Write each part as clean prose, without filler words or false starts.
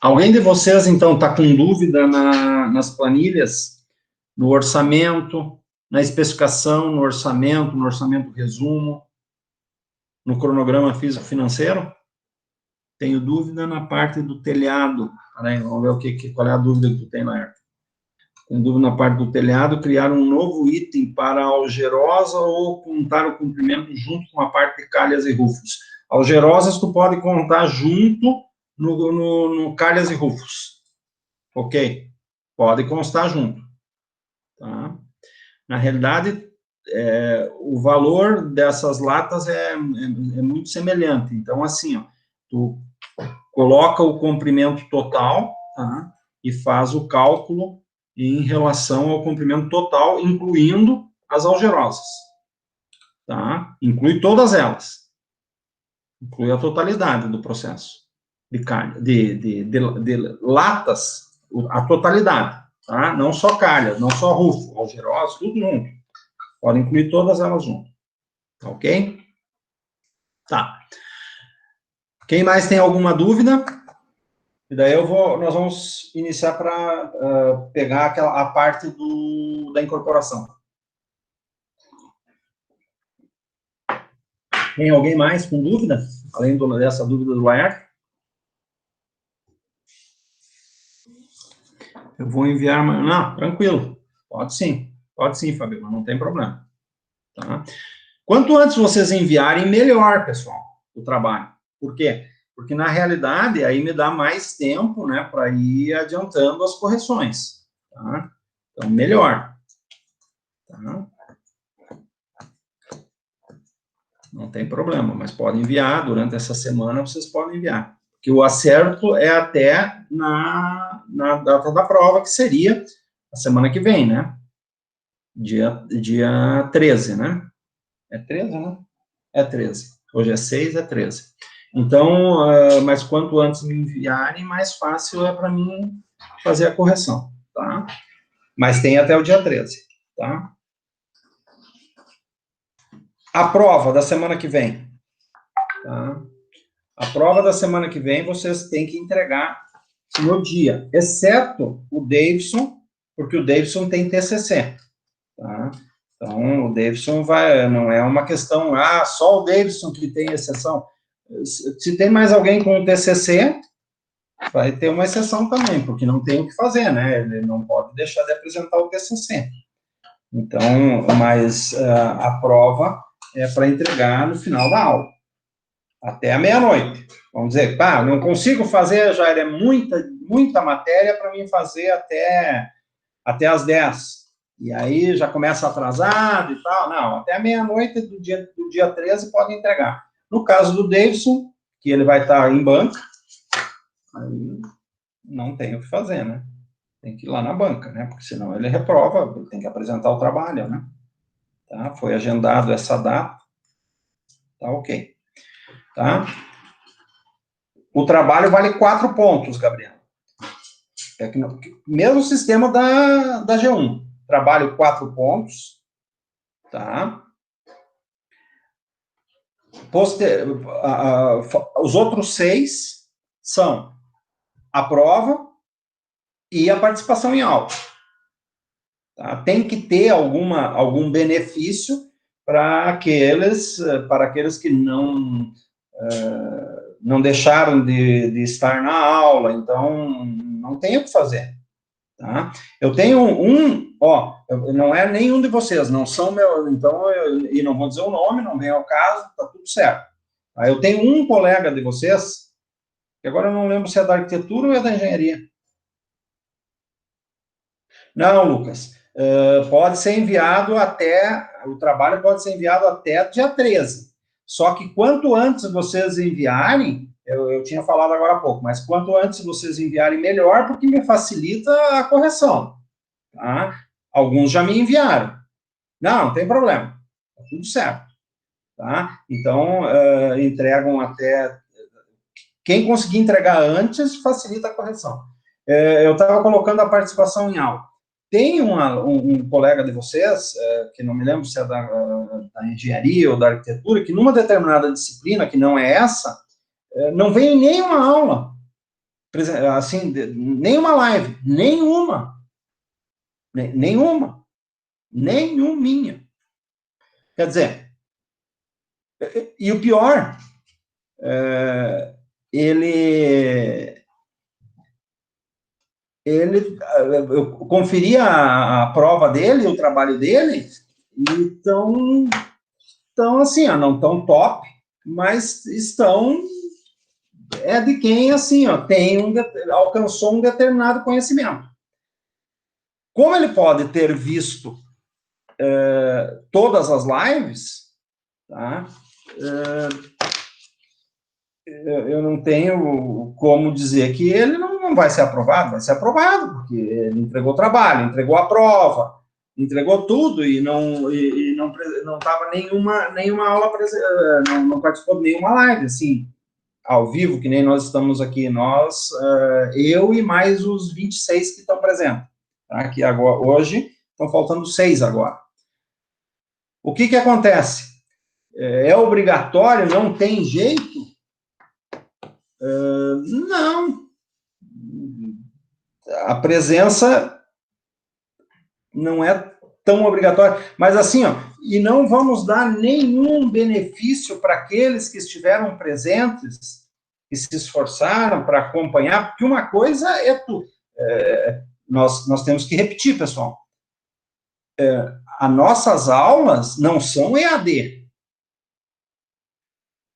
Alguém de vocês, então, está com dúvida nas planilhas, no orçamento, na especificação, no orçamento resumo, no cronograma físico-financeiro? Tenho dúvida na parte do telhado. Peraí, vamos ver qual é a dúvida que tu tem, Laerte. Tenho dúvida na parte do telhado, criar um novo item para a algerosa ou contar o comprimento junto com a parte de calhas e rufos. Algerosas tu pode contar junto no calhas e rufos. Ok? Pode constar junto. Tá? Na realidade, o valor dessas latas é muito semelhante. Então, assim, ó, tu coloca o comprimento total, tá? E faz o cálculo em relação ao comprimento total, incluindo as algerosas. Tá? Inclui todas elas. Inclui a totalidade do processo de latas, a totalidade, tá? Não só calha, não só rufo, algerosa, tudo junto. Pode incluir todas elas junto. Ok? Tá. Quem mais tem alguma dúvida? E daí nós vamos iniciar para pegar a parte da incorporação. Tem alguém mais com dúvida? Além dessa dúvida do Laerte? Eu vou enviar... Não, tranquilo. Pode sim, Fabio, não tem problema. Tá? Quanto antes vocês enviarem, melhor, pessoal, o trabalho. Por quê? Porque, na realidade, aí me dá mais tempo, né, para ir adiantando as correções. Tá? Então, melhor. Tá? Não tem problema, mas pode enviar, durante essa semana vocês podem enviar. Porque o acerto é até na data da prova, que seria a semana que vem, né? Dia 13, né? É 13, né? É 13. Hoje é 6, é 13. Então, mas quanto antes me enviarem, mais fácil é para mim fazer a correção, tá? Mas tem até o dia 13, tá? A prova da semana que vem, tá? A prova da semana que vem vocês têm que entregar no dia, exceto o Davidson, porque o Davidson tem TCC, tá? Então, o Davidson não é uma questão, só o Davidson que tem exceção. Se tem mais alguém com o TCC, vai ter uma exceção também, porque não tem o que fazer, né? Ele não pode deixar de apresentar o TCC. Então, mas a prova é para entregar no final da aula, até a meia-noite. Vamos dizer, não consigo fazer, Jair, é muita matéria para mim fazer até as 10. E aí já começa atrasado e tal. Não, até a meia-noite do dia 13 pode entregar. No caso do Davidson, que ele vai estar em banca, aí não tem o que fazer, né? Tem que ir lá na banca, né? Porque senão ele reprova, ele tem que apresentar o trabalho, né? Tá? Foi agendado essa data, tá ok. Tá? O trabalho vale 4 pontos, Gabriel. Mesmo sistema da G1. Trabalho 4 pontos, tá? Os outros 6 são a prova e a participação em aula. Tá? Tem que ter algum benefício para aqueles que não deixaram de estar na aula, então não tem o que fazer. Tá? Eu tenho não é nenhum de vocês, não são meus, então, e não vou dizer o nome, não vem ao caso, tá tudo certo. Tá? Eu tenho um colega de vocês, que agora eu não lembro se é da arquitetura ou é da engenharia. Não, Lucas, pode ser enviado o trabalho pode ser enviado até dia 13. Só que quanto antes vocês enviarem, eu tinha falado agora há pouco, mas quanto antes vocês enviarem, melhor, porque me facilita a correção. Tá? Alguns já me enviaram. Não tem problema. Tá tudo certo. Tá? Então, entregam até... Quem conseguir entregar antes, facilita a correção. Eu estava colocando a participação em aula. Tem um colega de vocês, que não me lembro se é da engenharia ou da arquitetura, que numa determinada disciplina, que não é essa, não vem em nenhuma aula. assim, nenhuma live, nenhuma, nenhuminha. Quer dizer, e o pior, eu conferi a prova dele, o trabalho dele, e estão assim, ó, não tão top, mas estão, de quem, assim, ó, alcançou um determinado conhecimento. Como ele pode ter visto todas as lives, tá? Eu não tenho como dizer que ele não vai ser aprovado, porque ele entregou o trabalho, entregou a prova, entregou tudo e não estava nenhuma aula, não participou de nenhuma live, assim, ao vivo, que nem nós estamos aqui, eu e mais os 26 que estão presentes, tá? Que agora, hoje, estão faltando 6 agora. O que acontece? É obrigatório, não tem jeito? Não. A presença não é tão obrigatória, mas assim, ó, e não vamos dar nenhum benefício para aqueles que estiveram presentes, que se esforçaram para acompanhar, porque uma coisa nós temos que repetir, pessoal, as nossas aulas não são EAD,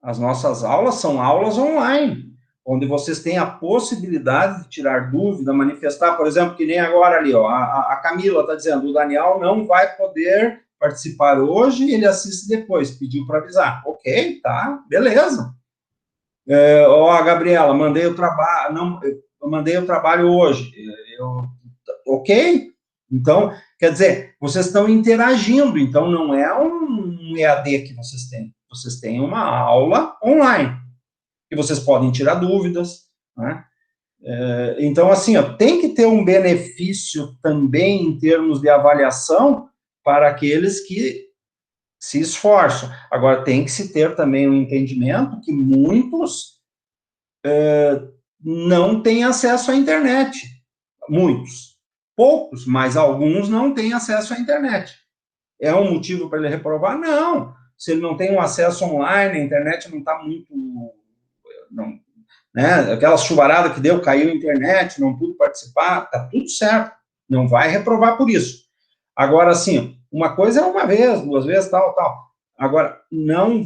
as nossas aulas são aulas online, onde vocês têm a possibilidade de tirar dúvida, manifestar, por exemplo, que nem agora ali, ó, a Camila está dizendo, o Daniel não vai poder participar hoje, ele assiste depois, pediu para avisar. Ok, tá, beleza. Ó, a Gabriela, mandei o trabalho hoje. Ok? Então, quer dizer, vocês estão interagindo, então não é um EAD que vocês têm uma aula online, que vocês podem tirar dúvidas, né? Então, assim, ó, tem que ter um benefício também em termos de avaliação para aqueles que se esforçam. Agora, tem que se ter também um entendimento que muitos não têm acesso à internet. Muitos. Poucos, mas alguns não têm acesso à internet. É um motivo para ele reprovar? Não. Se ele não tem um acesso online, a internet não está muito... Não, né? Aquela chuvarada que deu, caiu a internet, não pude participar, tá tudo certo. Não vai reprovar por isso. Agora, assim, uma coisa é uma vez, 2 vezes, tal. Agora, não...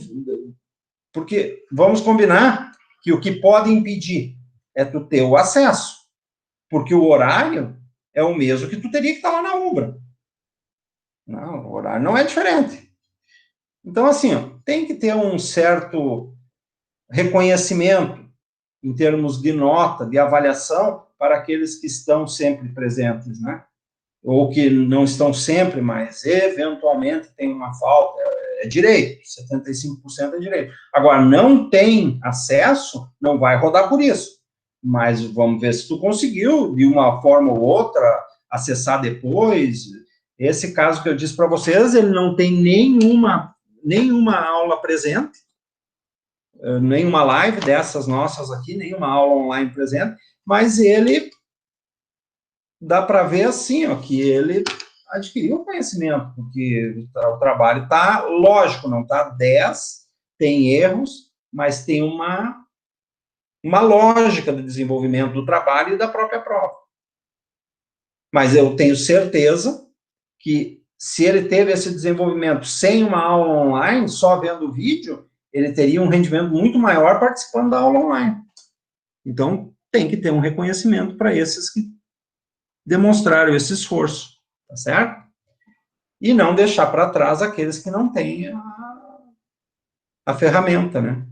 Porque vamos combinar que o que pode impedir é tu ter o acesso, porque o horário é o mesmo que tu teria que estar lá na Ubra. Não, o horário não é diferente. Então, assim, ó, tem que ter um certo reconhecimento em termos de nota, de avaliação, para aqueles que estão sempre presentes, né? Ou que não estão sempre, mas eventualmente tem uma falta, é direito, 75% é direito. Agora, não tem acesso, não vai rodar por isso. Mas vamos ver se tu conseguiu, de uma forma ou outra, acessar depois. Esse caso que eu disse para vocês, ele não tem nenhuma aula presente, nenhuma live dessas nossas aqui, nenhuma aula online presente, mas ele dá para ver assim, ó, que ele adquiriu conhecimento, porque o trabalho está, lógico, não está 10, tem erros, mas tem uma lógica de desenvolvimento do trabalho e da própria prova. Mas eu tenho certeza que se ele teve esse desenvolvimento sem uma aula online, só vendo o vídeo, ele teria um rendimento muito maior participando da aula online. Então, tem que ter um reconhecimento para esses que demonstraram esse esforço, tá certo? E não deixar para trás aqueles que não têm a ferramenta, né?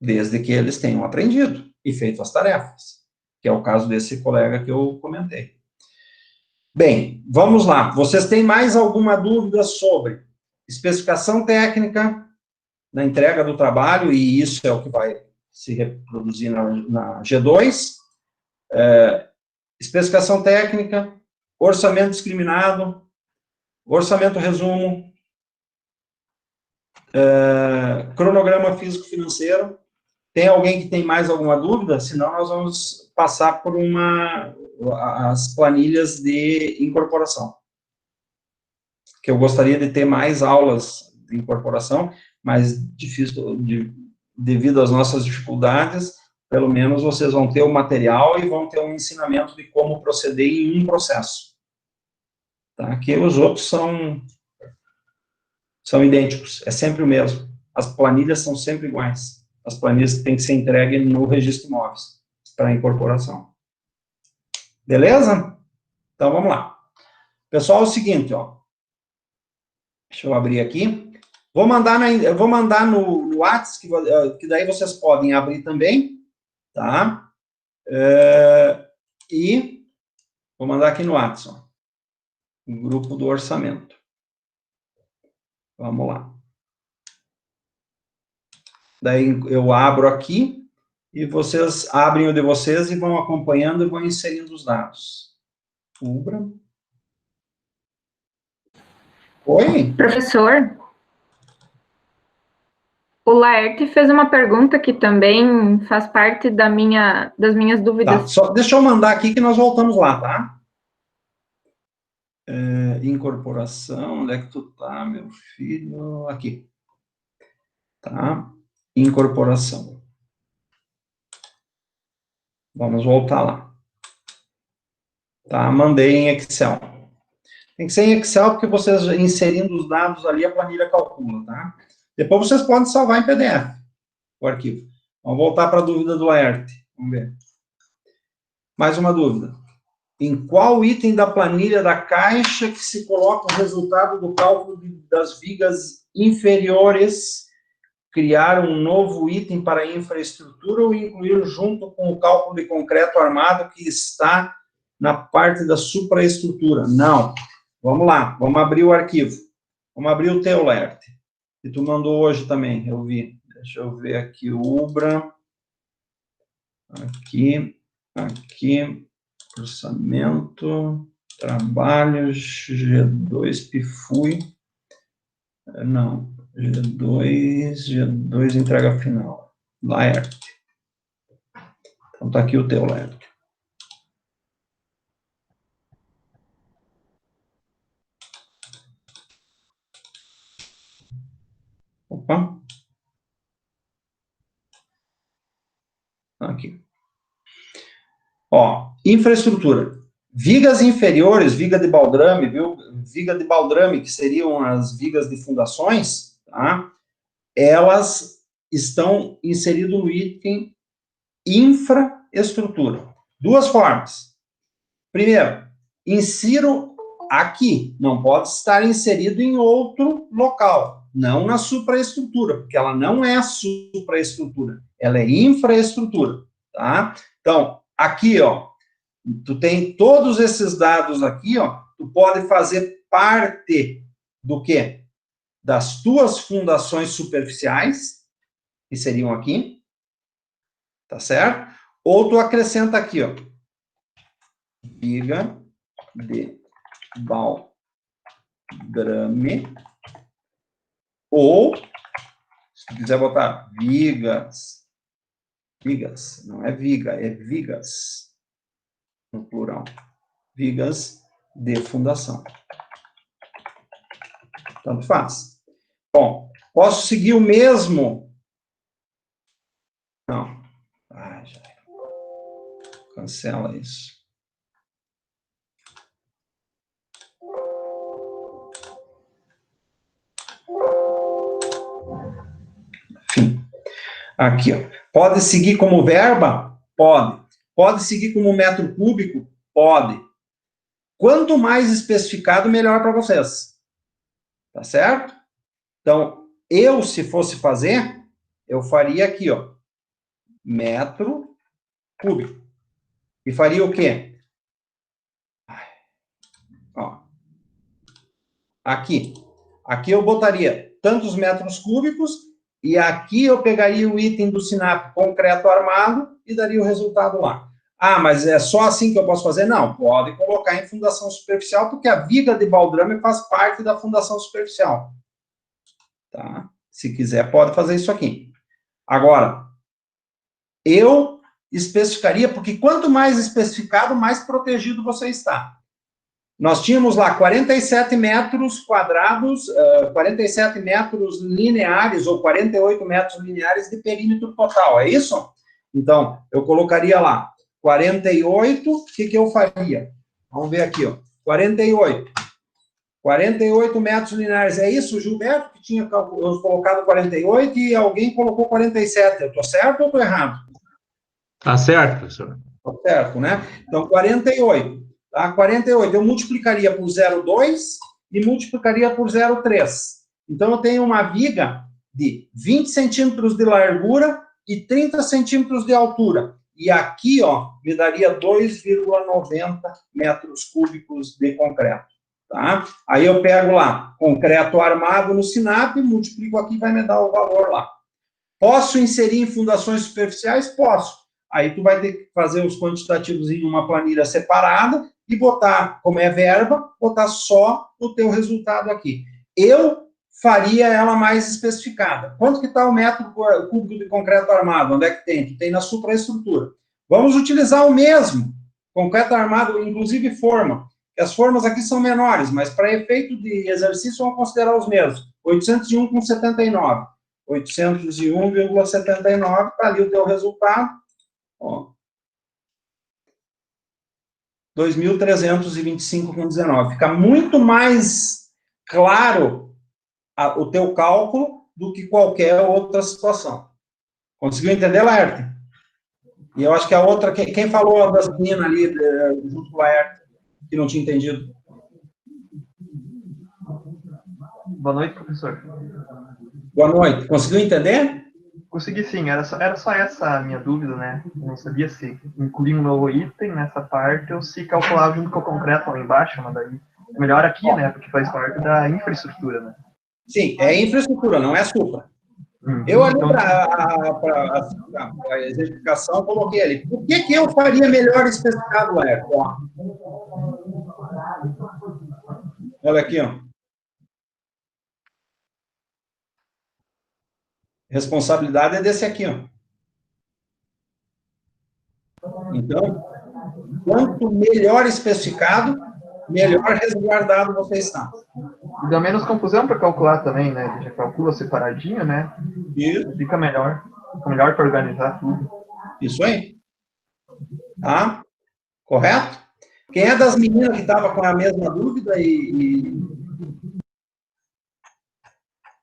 Desde que eles tenham aprendido e feito as tarefas, que é o caso desse colega que eu comentei. Bem, vamos lá. Vocês têm mais alguma dúvida sobre especificação técnica na entrega do trabalho, e isso é o que vai se reproduzir na G2, especificação técnica, orçamento discriminado, orçamento resumo, cronograma físico-financeiro, Tem alguém que tem mais alguma dúvida? Senão, nós vamos passar por as planilhas de incorporação. Que eu gostaria de ter mais aulas de incorporação, mas difícil, devido às nossas dificuldades, pelo menos vocês vão ter o material e vão ter um ensinamento de como proceder em um processo. Tá? Que os outros são idênticos, é sempre o mesmo. As planilhas são sempre iguais. As planilhas que têm que ser entregues no registro de imóveis, para incorporação. Beleza? Então, vamos lá. Pessoal, é o seguinte, ó. Deixa eu abrir aqui. Vou mandar no WhatsApp, que daí vocês podem abrir também, tá? E vou mandar aqui no WhatsApp, ó, o grupo do orçamento. Vamos lá. Daí eu abro aqui e vocês abrem o de vocês e vão acompanhando e vão inserindo os dados. Ubra. Oi? Professor, o Laerte fez uma pergunta que também faz parte das minhas dúvidas. Tá, só deixa eu mandar aqui que nós voltamos lá, tá? Incorporação, onde é que tu tá, meu filho? Aqui. Tá? Incorporação. Vamos voltar lá. Tá? Mandei em Excel. Tem que ser em Excel, porque vocês inserindo os dados ali, a planilha calcula, tá? Depois vocês podem salvar em PDF o arquivo. Vamos voltar para a dúvida do Laerte. Vamos ver. Mais uma dúvida. Em qual item da planilha da Caixa que se coloca o resultado do cálculo das vigas inferiores, criar um novo item para infraestrutura ou incluir junto com o cálculo de concreto armado que está na parte da supraestrutura? Não. Vamos lá, vamos abrir o arquivo. Vamos abrir o teu, Laerte. Que tu mandou hoje também, eu vi. Deixa eu ver aqui o Ubra. Aqui. Orçamento. Trabalhos. G2, PIFUI. Não. G2 entrega final. Laerte. Então, tá aqui o teu, Laerte. Opa. Aqui. Ó, infraestrutura. Vigas inferiores, viga de baldrame, viu? Viga de baldrame, que seriam as vigas de fundações, tá? Elas estão inseridas no item infraestrutura. Duas formas. Primeiro, insiro aqui, não pode estar inserido em outro local, não na supraestrutura, porque ela não é supraestrutura, ela é infraestrutura, tá? Então, aqui, ó, tu tem todos esses dados aqui, ó, tu pode fazer parte do quê? Das tuas fundações superficiais, que seriam aqui, tá certo? Ou tu acrescenta aqui, ó, viga de baldrame, ou, se tu quiser botar vigas, não é viga, é vigas, no plural, vigas de fundação. Tanto faz. Bom, posso seguir o mesmo? Não. Ai, já. Cancela isso. Enfim. Aqui, ó. Pode seguir como verba? Pode. Pode seguir como metro cúbico? Pode. Quanto mais especificado, melhor para vocês. Tá certo? Então, eu, se fosse fazer, eu faria aqui, ó, metro cúbico. E faria o quê? Ó. Aqui. Aqui eu botaria tantos metros cúbicos e aqui eu pegaria o item do SINAP concreto armado e daria o resultado lá. Ah, mas é só assim que eu posso fazer? Não, pode colocar em fundação superficial, porque a viga de baldrame faz parte da fundação superficial. Tá? Se quiser, pode fazer isso aqui. Agora, eu especificaria, porque quanto mais especificado, mais protegido você está. Nós tínhamos lá 47 metros quadrados, 47 metros lineares, ou 48 metros lineares de perímetro total, é isso? Então, eu colocaria lá 48, o que eu faria? Vamos ver aqui, ó. 48 metros lineares, é isso? O Gilberto que tinha colocado 48 e alguém colocou 47. Eu estou certo ou estou errado? Tá certo, professor. Tá certo, né? Então, 48. Tá? 48, eu multiplicaria por 0,2 e multiplicaria por 0,3. Então, eu tenho uma viga de 20 centímetros de largura e 30 centímetros de altura. E aqui, ó, me daria 2,90 metros cúbicos de concreto. Tá? Aí eu pego lá, concreto armado no SINAP, multiplico aqui, vai me dar o valor lá. Posso inserir em fundações superficiais? Posso. Aí tu vai ter que fazer os quantitativos em uma planilha separada e botar, como é verba, botar só o teu resultado aqui. Eu faria ela mais especificada. Quanto que está o metro cúbico de concreto armado? Onde é que tem? Tem na supraestrutura. Vamos utilizar o mesmo. Concreto armado, inclusive forma. As formas aqui são menores, mas para efeito de exercício vamos considerar os mesmos. 801,79. 801,79, está ali o teu resultado. 2.325,19. Fica muito mais claro o teu cálculo do que qualquer outra situação. Conseguiu entender, Laerte? E eu acho que a outra, quem falou das meninas ali, junto com o Laerte, que não tinha entendido? Boa noite, professor. Boa noite. Conseguiu entender? Consegui sim, era só essa a minha dúvida, né? Eu não sabia se incluir um novo item nessa parte ou se calculava junto com o concreto lá embaixo, mas daí melhor aqui, né? Porque faz parte da infraestrutura, né? Sim, é infraestrutura, não é supra. Eu ali para a exemplificação coloquei ali. Por que eu faria melhor especificado, Laerte? Olha aqui, ó. Responsabilidade é desse aqui, ó. Então, quanto melhor especificado, melhor resguardado você está. E dá menos confusão para calcular também, né? Já calcula separadinho, né? Isso. Fica melhor para organizar tudo. Isso aí. Tá? Correto? Quem é das meninas que estava com a mesma dúvida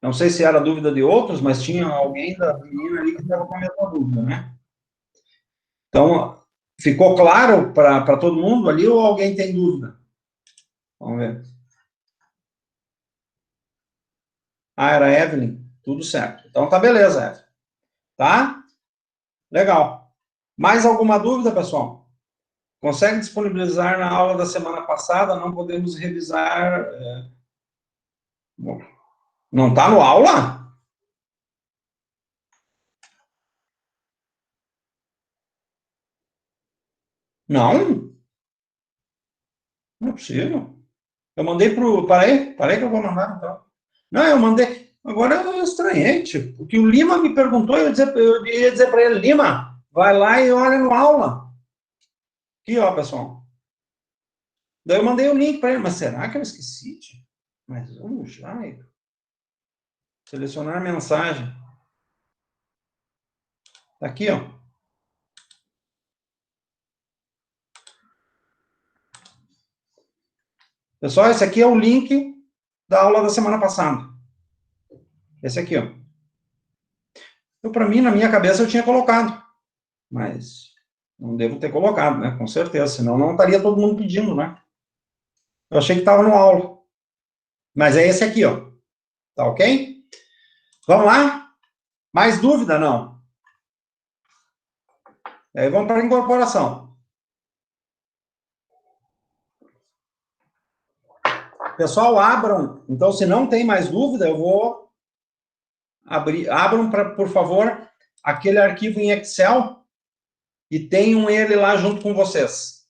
não sei se era dúvida de outros, mas tinha alguém da menina ali que estava com a mesma dúvida, né? Então, ficou claro para todo mundo ali ou alguém tem dúvida? Vamos ver. Ah, era a Evelyn? Tudo certo. Então, tá beleza, Evelyn. Tá? Legal. Mais alguma dúvida, pessoal? Consegue disponibilizar na aula da semana passada? Não podemos revisar. Bom, não está no aula? Não? Não é possível. Eu mandei pro. Parei que eu vou mandar, então. Não, eu mandei. Agora eu estranhei, tipo, porque o Lima me perguntou, eu ia dizer para ele, Lima, vai lá e olha no aula. Aqui, ó, pessoal. Daí eu mandei o link para ele, mas será que eu esqueci? Tipo? Mas vamos já. Selecionar mensagem. Tá aqui, ó. Pessoal, esse aqui é o link da aula da semana passada. Esse aqui, ó. Para mim, na minha cabeça, eu tinha colocado. Mas não devo ter colocado, né? Com certeza. Senão não estaria todo mundo pedindo, né? Eu achei que estava no aula. Mas é esse aqui, ó. Tá ok? Vamos lá? Mais dúvida, não? Aí vamos para a incorporação. Pessoal, abram. Então, se não tem mais dúvida, eu vou abrir. Abram, por favor, aquele arquivo em Excel e tenham ele lá junto com vocês.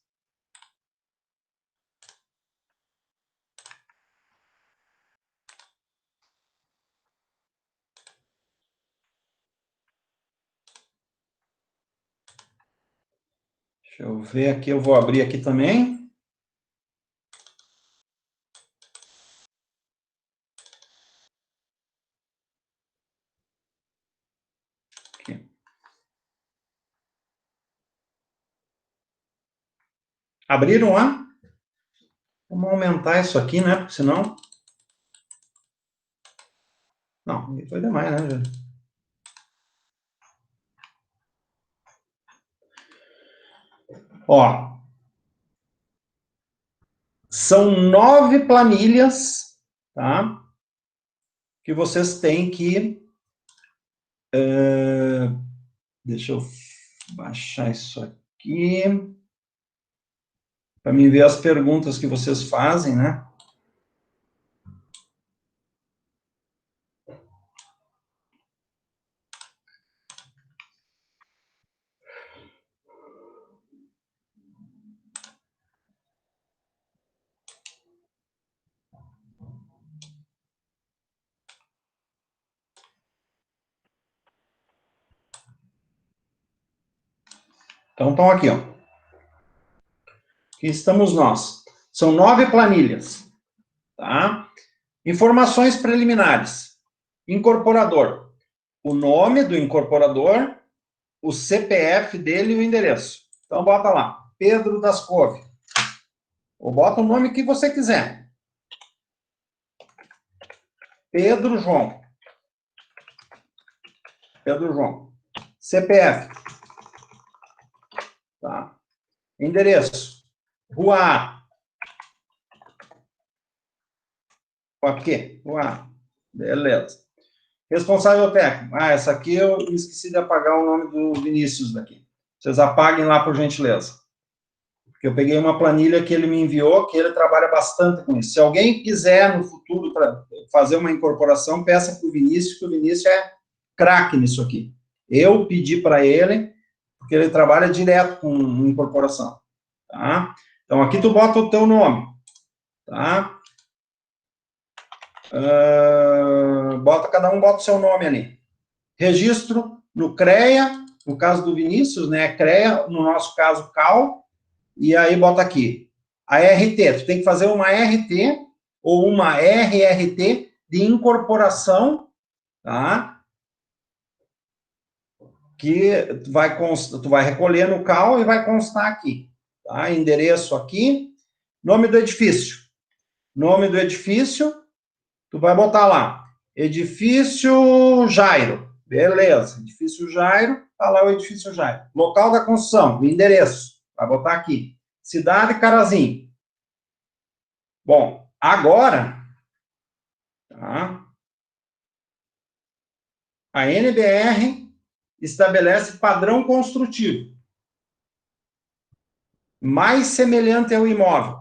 Deixa eu ver aqui, eu vou abrir aqui também. Aqui. Abriram lá? Vamos aumentar isso aqui, né? Porque senão... Não, foi demais, né, gente? Ó, são 9 planilhas, tá? Que vocês têm que... deixa eu baixar isso aqui, para mim ver as perguntas que vocês fazem, né? Então, estão aqui, ó. Aqui estamos nós. São 9 planilhas, tá? Informações preliminares. Incorporador. O nome do incorporador, o CPF dele e o endereço. Então, bota lá. Pedro das Couve. Ou bota o nome que você quiser. Pedro João. Pedro João. CPF. Tá? Endereço. Rua A. Rua Q. Rua A. Beleza. Responsável técnico. Ah, essa aqui eu esqueci de apagar o nome do Vinícius daqui. Vocês apaguem lá, por gentileza. Porque eu peguei uma planilha que ele me enviou, que ele trabalha bastante com isso. Se alguém quiser, no futuro, fazer uma incorporação, peça para o Vinícius, que o Vinícius é craque nisso aqui. Eu pedi para ele, porque ele trabalha direto com incorporação. Tá? Então, aqui tu bota o teu nome. Tá? Cada um bota o seu nome ali. Registro no CREA, no caso do Vinícius, né? CREA, no nosso caso, CAL, e aí bota aqui. A RT, tu tem que fazer uma RT ou uma RRT de incorporação, tá? Que tu vai recolher no CAL e vai constar aqui, tá? Endereço aqui, nome do edifício. Nome do edifício, tu vai botar lá, edifício Jairo. Beleza, edifício Jairo, tá lá o edifício Jairo. Local da construção, o endereço, vai botar aqui. Cidade Carazinho. Bom, agora, tá? A NBR estabelece padrão construtivo mais semelhante ao imóvel,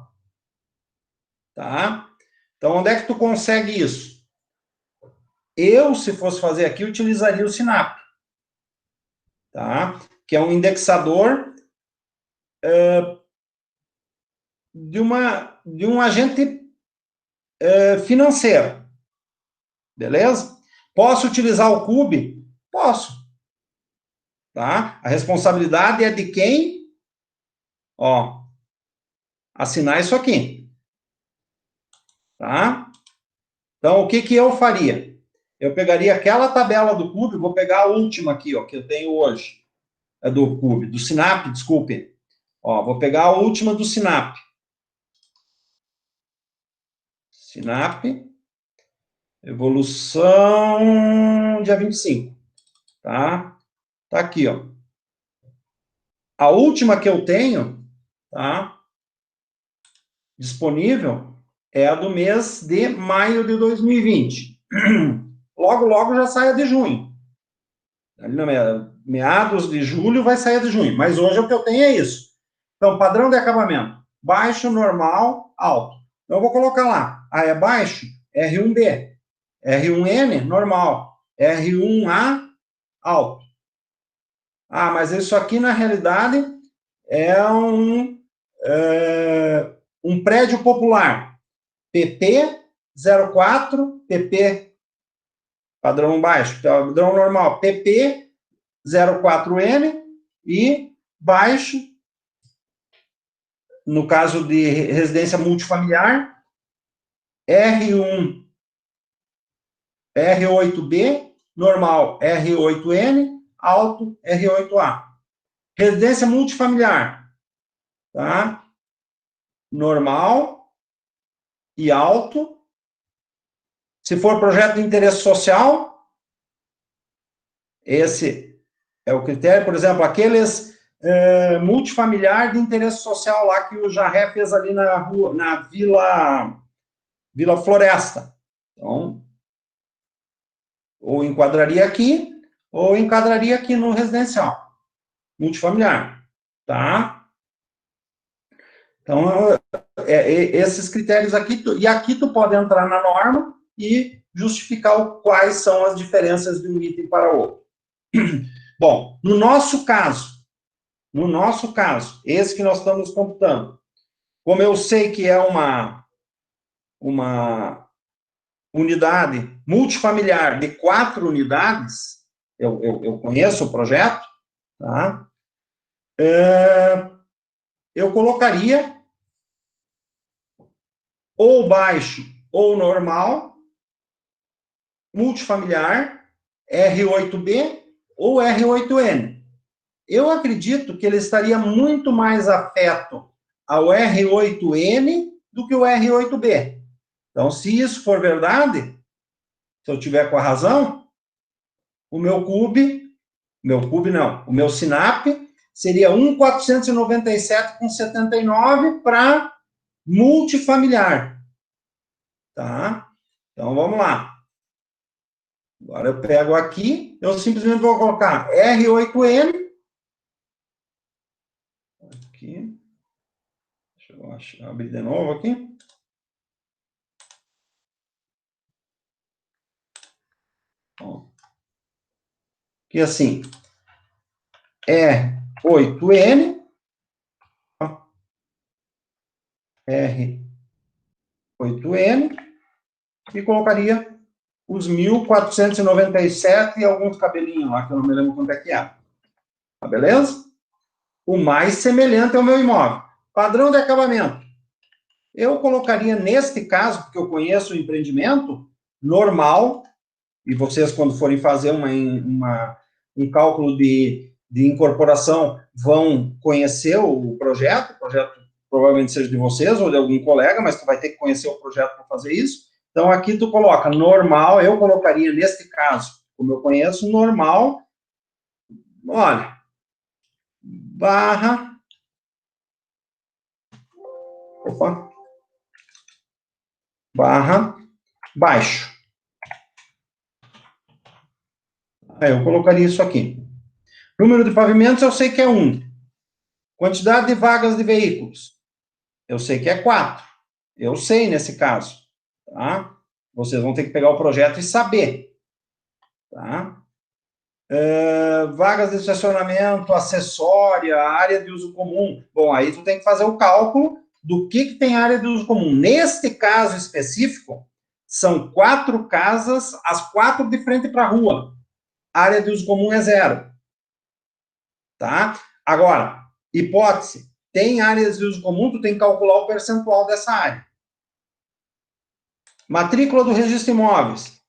tá? Então, onde é que tu consegue isso? Eu, se fosse fazer aqui, utilizaria o Sinap, tá? Que é um indexador de um agente financeiro, beleza? Posso utilizar o CUB? Posso, tá? A responsabilidade é de quem? Ó, assinar isso aqui, tá? Então, o que que eu faria? Eu pegaria aquela tabela do CUB, vou pegar a última aqui, ó, que eu tenho hoje, do CUB, do Sinap, desculpe. Ó, vou pegar a última do Sinap. Sinap, evolução, dia 25, tá? Tá aqui, ó. A última que eu tenho, tá? Disponível é a do mês de maio de 2020. Logo, logo já sai a de junho. Ali no meados de julho vai sair a de junho. Mas hoje o que eu tenho é isso. Então, padrão de acabamento. Baixo, normal, alto. Então, eu vou colocar lá. A é baixo, R1B. R1N, normal. R1A, alto. Ah, mas isso aqui, na realidade, é um prédio popular. PP 04, PP padrão baixo, padrão normal, PP 04N e baixo no caso de residência multifamiliar, R1, R8B, normal, R8N, alto, R8A. Residência multifamiliar, tá? Normal e alto. Se for projeto de interesse social, esse é o critério. Por exemplo, aqueles multifamiliar de interesse social lá que o Jarré fez ali na rua, na Vila Floresta. Então, ou enquadraria aqui, ou enquadraria aqui no residencial multifamiliar, tá? Então, esses critérios aqui, e aqui tu pode entrar na norma e justificar quais são as diferenças de um item para o outro. Bom, no nosso caso, esse que nós estamos computando, como eu sei que é uma unidade multifamiliar de 4 unidades, eu conheço o projeto, tá? Eu colocaria ou baixo ou normal, multifamiliar, R8B ou R8N. Eu acredito que ele estaria muito mais afeto ao R8N do que o R8B. Então, se isso for verdade, se eu tiver com a razão, o meu SINAP seria 1.497,79 para multifamiliar. Tá? Então, vamos lá. Agora eu pego aqui, eu simplesmente vou colocar R8N. Aqui. Deixa eu abrir de novo aqui. Que assim, R8N, R8N, e colocaria os 1.497 e alguns cabelinhos lá, que eu não me lembro quanto é que é. Tá beleza? O mais semelhante ao meu imóvel. Padrão de acabamento. Eu colocaria, neste caso, porque eu conheço o empreendimento, normal, e vocês, quando forem fazer um cálculo de incorporação, vão conhecer o projeto provavelmente seja de vocês ou de algum colega, mas tu vai ter que conhecer o projeto para fazer isso. Então, aqui tu coloca normal, eu colocaria, neste caso, como eu conheço, normal, olha, barra baixo. Aí eu colocaria isso aqui. Número de pavimentos, eu sei que é 1. Quantidade de vagas de veículos, eu sei que é 4. Eu sei nesse caso, tá? Vocês vão ter que pegar o projeto e saber, tá? Vagas de estacionamento, acessória, área de uso comum. Bom, aí tu tem que fazer o cálculo do que tem área de uso comum. Neste caso específico, são 4 casas, as 4 de frente para a rua. A área de uso comum é 0. Tá? Agora, hipótese, tem áreas de uso comum, tu tem que calcular o percentual dessa área. Matrícula do registro de imóveis,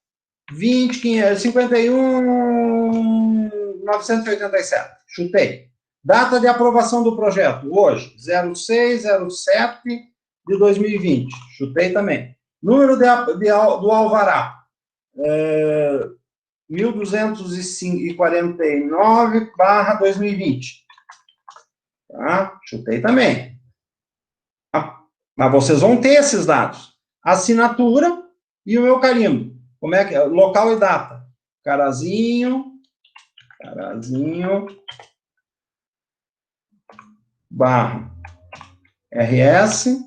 51.987. Chutei. Data de aprovação do projeto, hoje, 06/07 de 2020. Chutei também. Número do alvará, 1249/2020. Tá? Chutei também. Mas vocês vão ter esses dados. Assinatura e o meu carimbo. Como é que é? Local e data. Carazinho, barra, RS,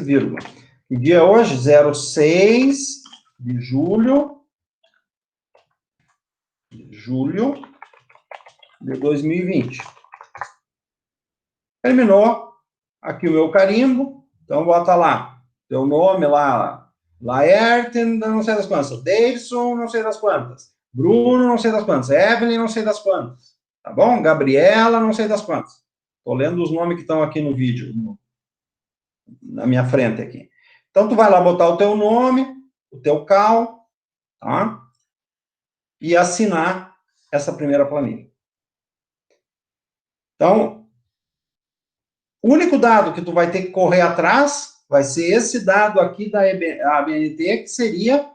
vírgula. Que dia é hoje? 06 de julho de 2020. Terminou. Aqui o meu carimbo. Então, bota lá. Teu nome lá. Laerten, não sei das quantas. Davidson, não sei das quantas. Bruno, não sei das quantas. Evelyn, não sei das quantas. Tá bom? Gabriela, não sei das quantas. Estou lendo os nomes que estão aqui no vídeo, na minha frente aqui. Então, tu vai lá botar o teu nome, o teu CAL, tá? E assinar essa primeira planilha. Então, o único dado que tu vai ter que correr atrás vai ser esse dado aqui da ABNT, que seria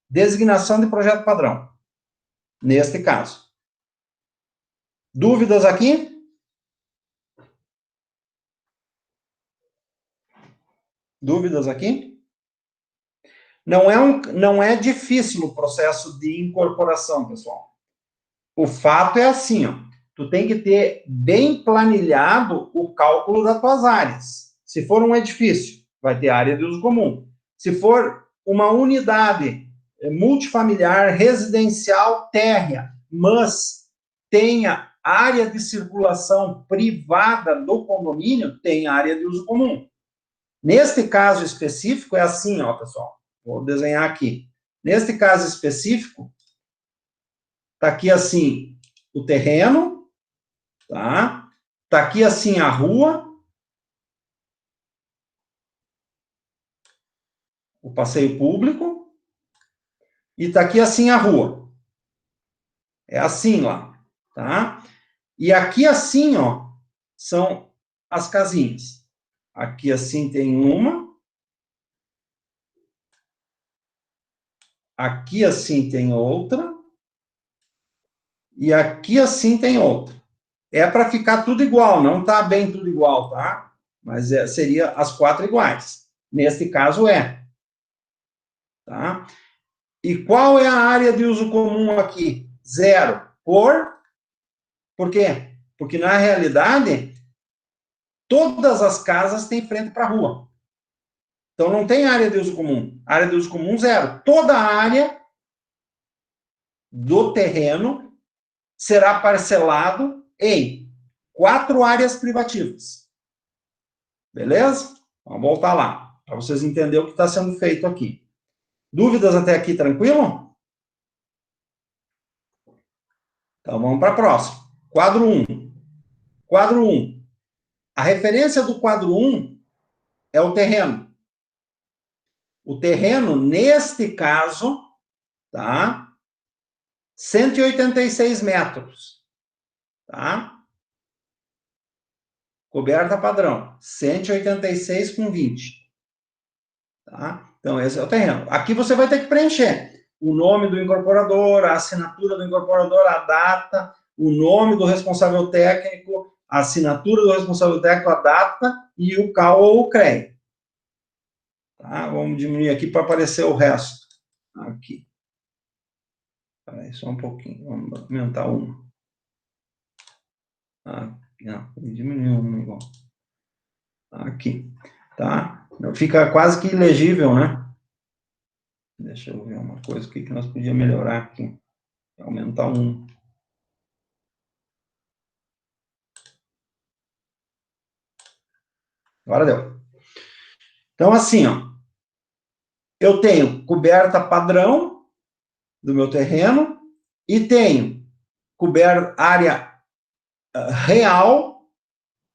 designação de projeto padrão, neste caso. Dúvidas aqui? Dúvidas aqui? Não é difícil o processo de incorporação, pessoal. O fato é assim, ó, tu tem que ter bem planilhado o cálculo das tuas áreas. Se for um edifício, vai ter área de uso comum. Se for uma unidade multifamiliar, residencial, térrea, mas tenha área de circulação privada do condomínio, tem área de uso comum. Neste caso específico, é assim, ó, pessoal. Vou desenhar aqui. Neste caso específico, tá aqui assim o terreno, tá? Tá aqui assim a rua, o passeio público, e tá aqui assim a rua. É assim lá, tá? E aqui assim, ó, são as casinhas. Aqui assim tem uma. Aqui assim tem outra. E aqui assim tem outra. É para ficar tudo igual, não tá bem tudo igual, tá? Mas seria as 4 iguais. Neste caso é. Tá? E qual é a área de uso comum aqui? 0. Por quê? Porque, na realidade, todas as casas têm frente para a rua. Então, não tem área de uso comum. Área de uso comum, 0. Toda a área do terreno será parcelado em 4 áreas privativas. Beleza? Vamos voltar lá, para vocês entenderem o que está sendo feito aqui. Dúvidas até aqui, tranquilo? Então, vamos para a próxima. Quadro 1. Quadro 1. A referência do quadro 1 é o terreno. O terreno, neste caso, tá? 186 metros. Tá? Coberta padrão. 186 com 20. Tá? Então, esse é o terreno. Aqui você vai ter que preencher o nome do incorporador, a assinatura do incorporador, a data, o nome do responsável técnico, a assinatura do responsável técnico, a data e o CAL ou o CREA. Tá? Vamos diminuir aqui para aparecer o resto. Aqui. Peraí, só um pouquinho. Vamos aumentar uma. Aqui, não, diminuiu uma igual. Aqui. Tá? Fica quase que ilegível, né? Deixa eu ver uma coisa aqui que nós podíamos melhorar aqui. Aumentar um. Agora deu. Então, assim, ó. Eu tenho coberta padrão do meu terreno e tenho área real.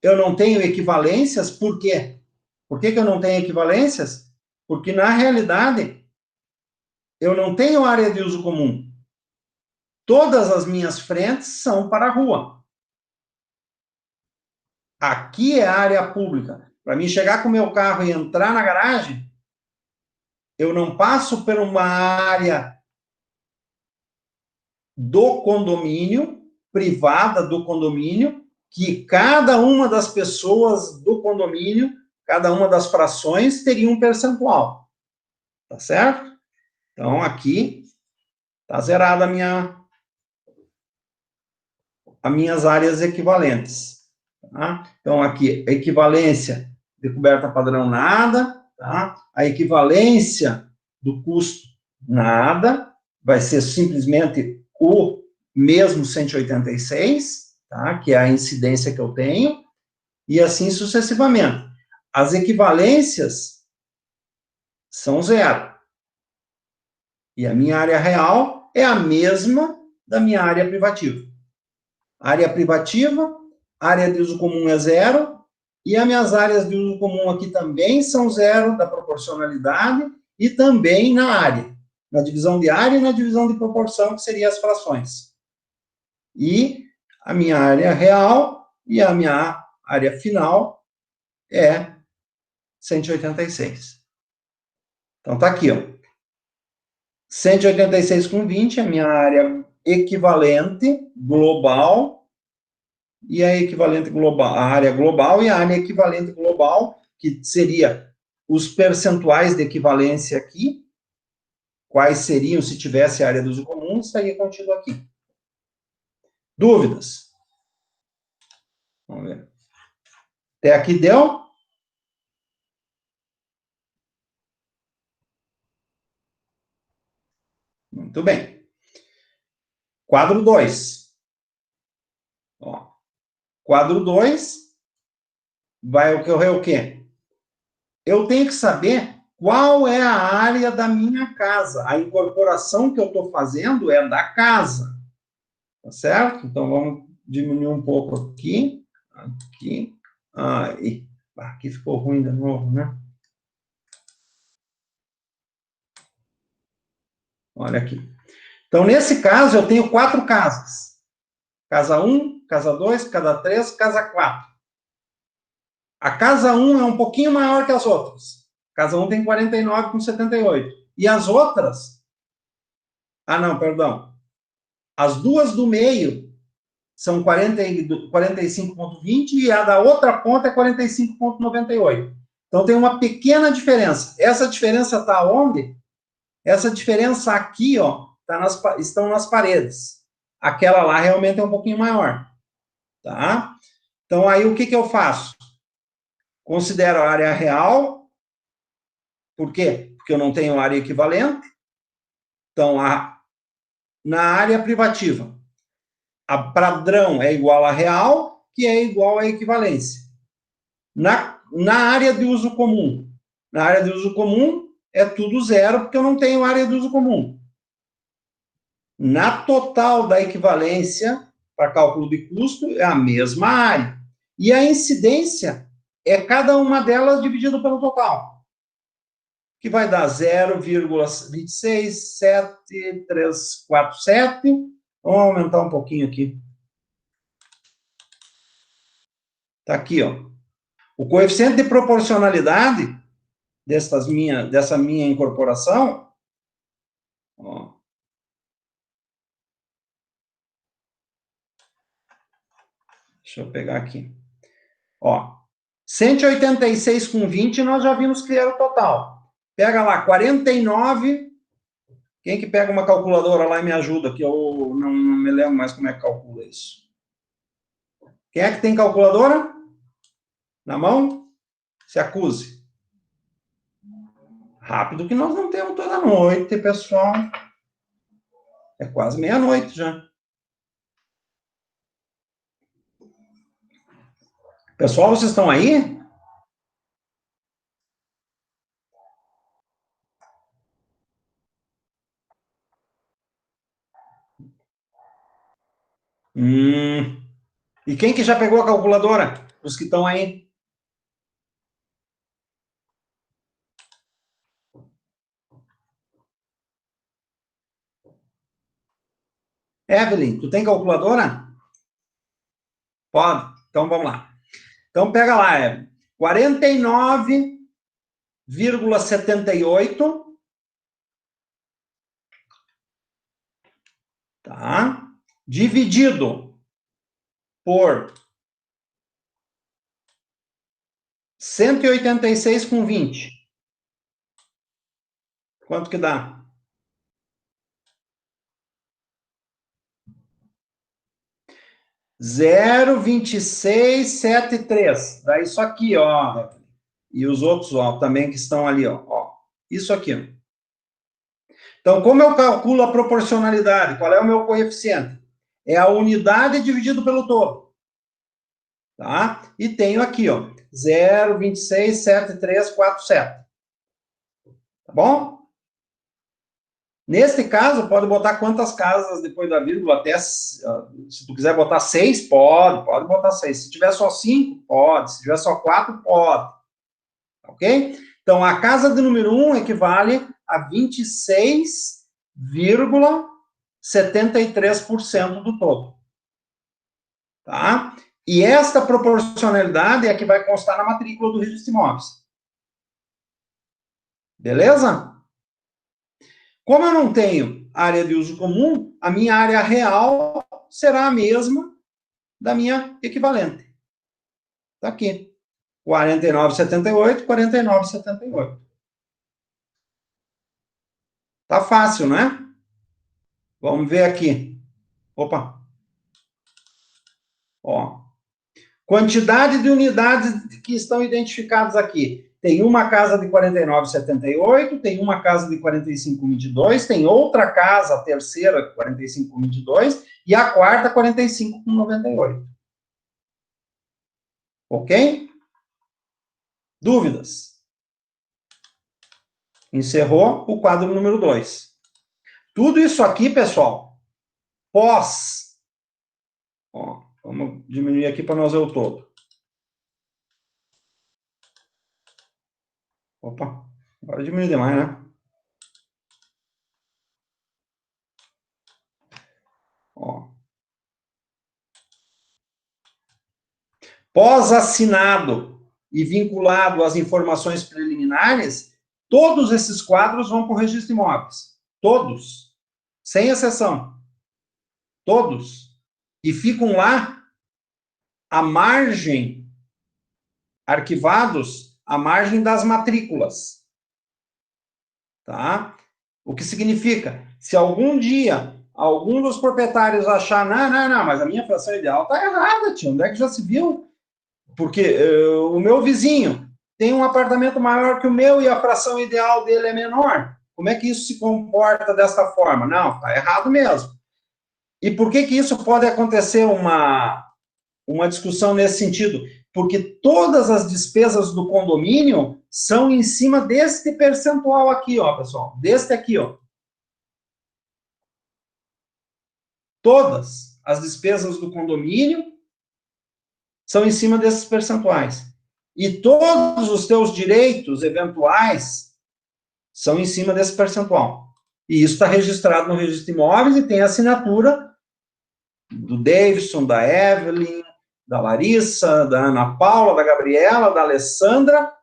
Eu não tenho equivalências. Por quê? Por que eu não tenho equivalências? Porque, na realidade, eu não tenho área de uso comum. Todas as minhas frentes são para a rua. Aqui é área pública. Para mim chegar com o meu carro e entrar na garagem, eu não passo por uma área do condomínio, privada do condomínio, que cada uma das pessoas do condomínio, cada uma das frações, teria um percentual. Tá certo? Então, aqui está zerada as minhas áreas equivalentes. Tá? Então, aqui, equivalência de coberta padrão, nada. Tá? A equivalência do custo, nada. Vai ser simplesmente o mesmo 186, tá? Que é a incidência que eu tenho, e assim sucessivamente. As equivalências são 0. E a minha área real é a mesma da minha área privativa. Área privativa, área de uso comum é 0, e as minhas áreas de uso comum aqui também são 0, da proporcionalidade, e também na área. Na divisão de área e na divisão de proporção, que seriam as frações. E a minha área real e a minha área final é 186. Então, tá aqui, ó. 186/20 é a minha área equivalente global, e a equivalente global, a área global e a área equivalente global, que seria os percentuais de equivalência aqui, quais seriam se tivesse área de uso comum, estaria contido aqui. Dúvidas? Vamos ver. Até aqui deu? Muito bem. Quadro 2. Ó. Quadro 2 vai ocorrer o quê? Eu tenho que saber qual é a área da minha casa. A incorporação que eu estou fazendo é da casa. Tá certo? Então, vamos diminuir um pouco aqui. Aqui. Aí. Aqui ficou ruim de novo, né? Olha aqui. Então, nesse caso, eu tenho 4 casas. Casa 1, casa 2, casa 3, casa 4. A casa 1 é um pouquinho maior que as outras. Casa 1 tem 49,78. E as outras... Ah, não, perdão. As duas do meio são 45,20 e a da outra ponta é 45,98. Então, tem uma pequena diferença. Essa diferença está onde? Essa diferença aqui, ó, estão nas paredes. Aquela lá realmente é um pouquinho maior. Tá? Então, aí o que eu faço? Considero a área real. Por quê? Porque eu não tenho área equivalente. Então, na área privativa, a padrão é igual a real, que é igual à equivalência. Na área de uso comum, na área de uso comum é tudo 0, porque eu não tenho área de uso comum. Na total da equivalência, para cálculo de custo, é a mesma área. E a incidência é cada uma delas dividido pelo total, que vai dar 0,267,347. Vamos aumentar um pouquinho aqui. Está aqui, ó. O coeficiente de proporcionalidade dessa minha incorporação, ó, deixa eu pegar aqui. Ó, 186,20 nós já vimos que era o total. Pega lá, 49. Quem que pega uma calculadora lá e me ajuda, que eu não me lembro mais como é que calcula isso. Quem é que tem calculadora? Na mão? Se acuse. Rápido que nós não temos toda noite, pessoal. É quase meia-noite já. Pessoal, vocês estão aí? E quem que já pegou a calculadora? Os que estão aí. Evelyn, tu tem calculadora? Pode. Então, vamos lá. Então, pega lá, Evelyn. 49,78. Tá? Dividido por 186,20. Quanto que dá? 0,2673. Dá isso aqui, ó. E os outros, ó, também que estão ali, ó. Isso aqui. Então, como eu calculo a proporcionalidade? Qual é o meu coeficiente? É a unidade dividido pelo todo. Tá? E tenho aqui, ó, 0,267347. Tá bom? Neste caso, pode botar quantas casas depois da vírgula, até, se tu quiser botar 6, pode botar 6. Se tiver só 5, pode. Se tiver só 4, pode. Ok? Então, a casa de número 1 equivale a 26,73% do todo. Tá? E esta proporcionalidade é a que vai constar na matrícula do registro de imóveis. Beleza? Como eu não tenho área de uso comum, a minha área real será a mesma da minha equivalente. Está aqui. 49,78, 49,78. Tá fácil, né? Vamos ver aqui. Opa. Ó. Quantidade de unidades que estão identificadas aqui. Tem uma casa de 49,78, tem uma casa de 45,22, tem outra casa, a terceira, 45,22, e a quarta, 45,98. Ok? Dúvidas? Encerrou o quadro número 2. Tudo isso aqui, pessoal, pós. Ó, vamos diminuir aqui para nós ver o todo. Opa, agora diminui demais, né? Ó. Pós-assinado e vinculado às informações preliminares, todos esses quadros vão para o registro de imóveis. Todos. Sem exceção. Todos. E ficam lá à margem, arquivados, à margem das matrículas. Tá? O que significa? Se algum dia algum dos proprietários achar, não, mas a minha fração ideal está errada, tio, onde é que já se viu? Porque o meu vizinho tem um apartamento maior que o meu e a fração ideal dele é menor. Como é que isso se comporta dessa forma? Não, está errado mesmo. E por que isso pode acontecer uma discussão nesse sentido? Porque todas as despesas do condomínio são em cima deste percentual aqui, ó, pessoal. Deste aqui, ó. Todas as despesas do condomínio são em cima desses percentuais. E todos os teus direitos eventuais são em cima desse percentual. E isso está registrado no registro de imóveis e tem a assinatura do Davidson, da Evelyn, da Larissa, da Ana Paula, da Gabriela, da Alessandra,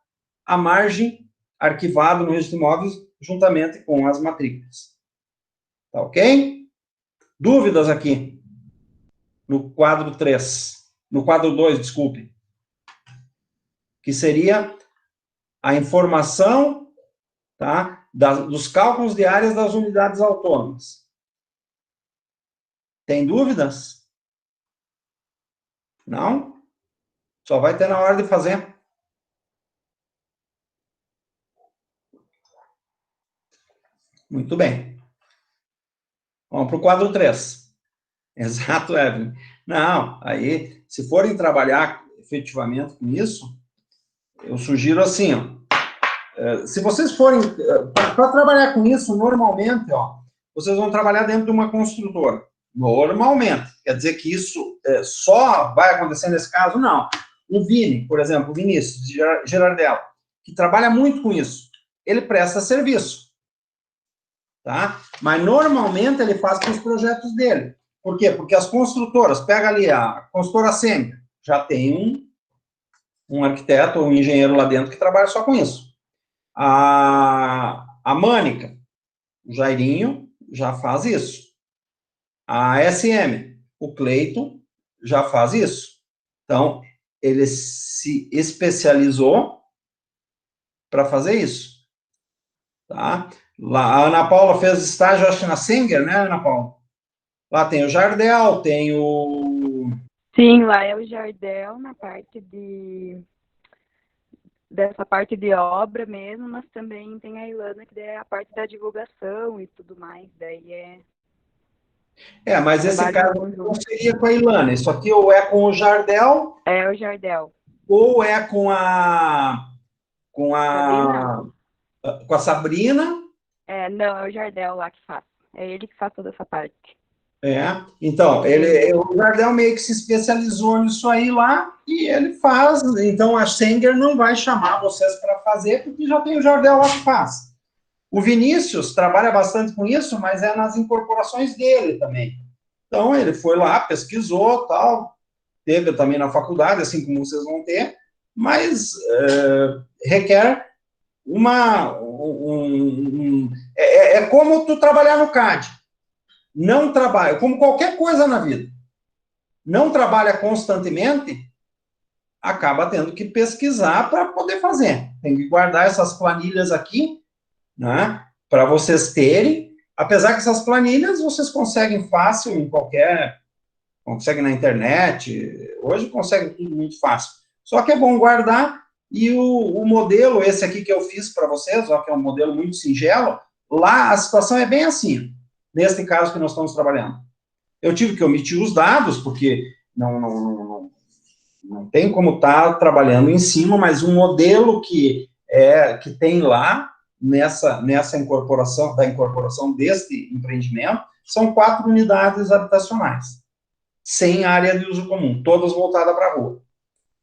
a margem arquivada no registro de imóveis juntamente com as matrículas. Tá ok? Dúvidas aqui? No quadro 3. No quadro 2, desculpe. Que seria a informação, tá, dos cálculos de áreas das unidades autônomas. Tem dúvidas? Não? Só vai ter na hora de fazer. Muito bem. Vamos para o quadro 3. Exato, Evelyn. Não, aí, se forem trabalhar efetivamente com isso, eu sugiro assim, ó, se vocês forem, para trabalhar com isso, normalmente, ó, vocês vão trabalhar dentro de uma construtora. Normalmente. Quer dizer que isso só vai acontecer nesse caso? Não. O Vini, por exemplo, o Vinícius Gerardello, que trabalha muito com isso, ele presta serviço. Tá? Mas, normalmente, ele faz com os projetos dele. Por quê? Porque as construtoras, pega ali a construtora Sêmica, já tem um arquiteto ou um engenheiro lá dentro que trabalha só com isso. A Mânica, o Jairinho, já faz isso. A SM, o Cleiton, já faz isso. Então, ele se especializou para fazer isso. Tá? Lá, a Ana Paula fez estágio, acho que na Singer, né, Ana Paula? Lá tem o Jardel, tem o... Sim, lá é o Jardel, na parte dessa parte de obra mesmo, mas também tem a Ilana, que é a parte da divulgação e tudo mais, daí mas esse caso não seria com a Ilana, isso aqui ou é com o Jardel... É o Jardel. Ou é com a Sabrina, Não, é o Jardel lá que faz. É ele que faz toda essa parte. Então, o Jardel meio que se especializou nisso aí lá, e ele faz, então a Sanger não vai chamar vocês para fazer, porque já tem o Jardel lá que faz. O Vinícius trabalha bastante com isso, mas é nas incorporações dele também. Então, ele foi lá, pesquisou, tal, teve também na faculdade, assim como vocês vão ter, mas requer é como tu trabalhar no CAD. Não trabalha, como qualquer coisa na vida, não trabalha constantemente, acaba tendo que pesquisar para poder fazer. Tem que guardar essas planilhas aqui, né, para vocês terem, apesar que essas planilhas vocês conseguem fácil em qualquer, conseguem na internet, hoje conseguem tudo muito fácil. Só que é bom guardar, e o modelo, esse aqui que eu fiz para vocês, ó, que é um modelo muito singelo, lá a situação é bem assim, neste caso que nós estamos trabalhando. Eu tive que omitir os dados, porque não tem como estar trabalhando em cima, mas um modelo que tem lá, nessa incorporação, da incorporação deste empreendimento, são 4 unidades habitacionais, sem área de uso comum, todas voltadas para a rua.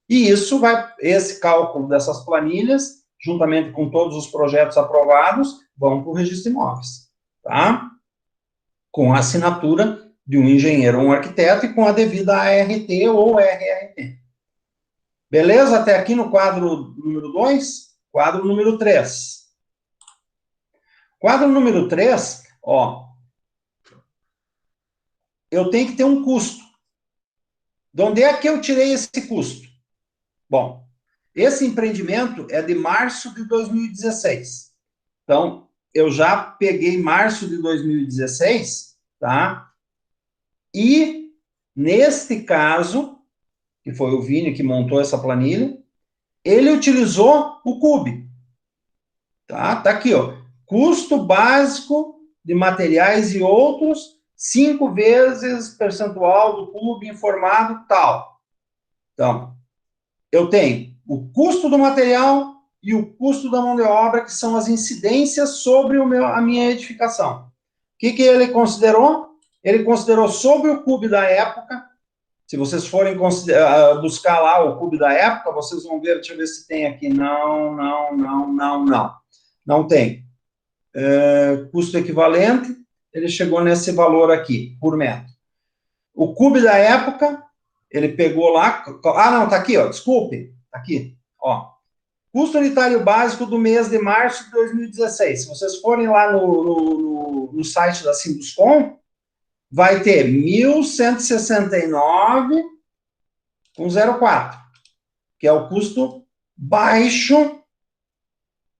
E esse cálculo dessas planilhas, juntamente com todos os projetos aprovados, vão para o registro de imóveis, tá? Com a assinatura de um engenheiro ou um arquiteto e com a devida ART ou RRT. Beleza? Até aqui no quadro número 2, quadro número 3. Quadro número 3, ó, eu tenho que ter um custo. De onde é que eu tirei esse custo? Bom, esse empreendimento é de março de 2016. Então, eu já peguei março de 2016, tá? E, neste caso, que foi o Vini que montou essa planilha, ele utilizou o CUB. Tá aqui, ó. Custo básico de materiais e outros, 5 vezes percentual do CUB informado, tal. Então, eu tenho o custo do material e o custo da mão de obra, que são as incidências sobre a minha edificação. O que ele considerou? Ele considerou sobre o CUB da época. Se vocês forem buscar lá o CUB da época, vocês vão ver, deixa eu ver se tem aqui. Não. Não tem. Custo equivalente, ele chegou nesse valor aqui, por metro. O CUB da época, ele pegou lá. Não, tá aqui, ó, desculpe. Tá aqui, ó. Custo unitário básico do mês de março de 2016. Se vocês forem lá no site da Sinduscom, vai ter 1.169,04, que é o custo baixo,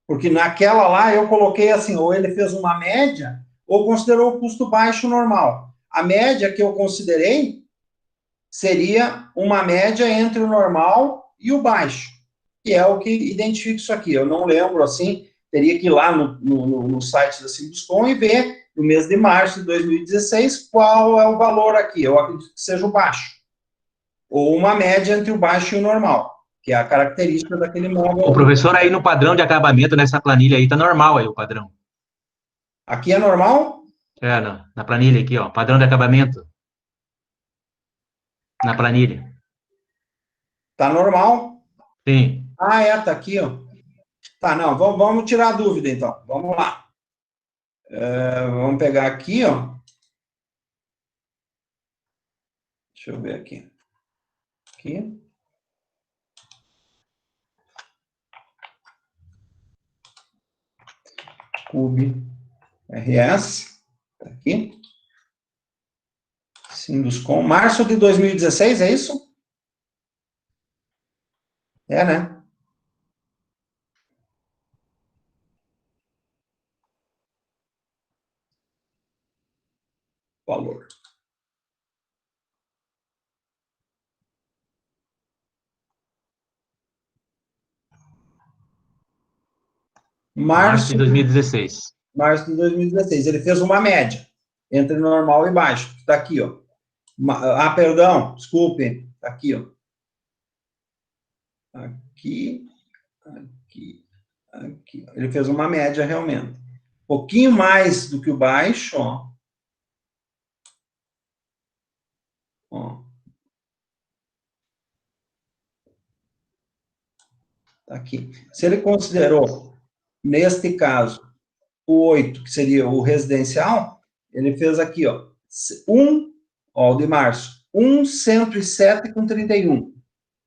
porque naquela lá eu coloquei assim, ou ele fez uma média, ou considerou o custo baixo normal. A média que eu considerei seria uma média entre o normal e o baixo, que é o que identifica isso aqui. Eu não lembro, assim, teria que ir lá no site da Sinduscom e ver, no mês de março de 2016, qual é o valor aqui. Eu acredito que seja o baixo. Ou uma média entre o baixo e o normal, que é a característica daquele móvel. O professor, aí no padrão de acabamento, nessa planilha aí, tá normal aí o padrão. Aqui é normal? Na planilha aqui, ó, padrão de acabamento. Na planilha. Tá normal? Sim. Tá aqui, ó. Tá, não, vamos tirar a dúvida, então. Vamos lá. Vamos pegar aqui, ó. Deixa eu ver aqui. Aqui. CUB RS. Tá aqui. Sinduscom. Março de 2016, é isso? Né? Valor. Março de 2016. Março de 2016. Ele fez uma média entre normal e baixo. Está aqui, ó. Perdão, desculpe. Está aqui, ó. Aqui. Ele fez uma média realmente. pouquinho mais do que o baixo, ó. Ó. Tá aqui. Se ele considerou, neste caso, o 8, que seria o residencial, ele fez aqui, ó, ó, o de março, 1.107,31.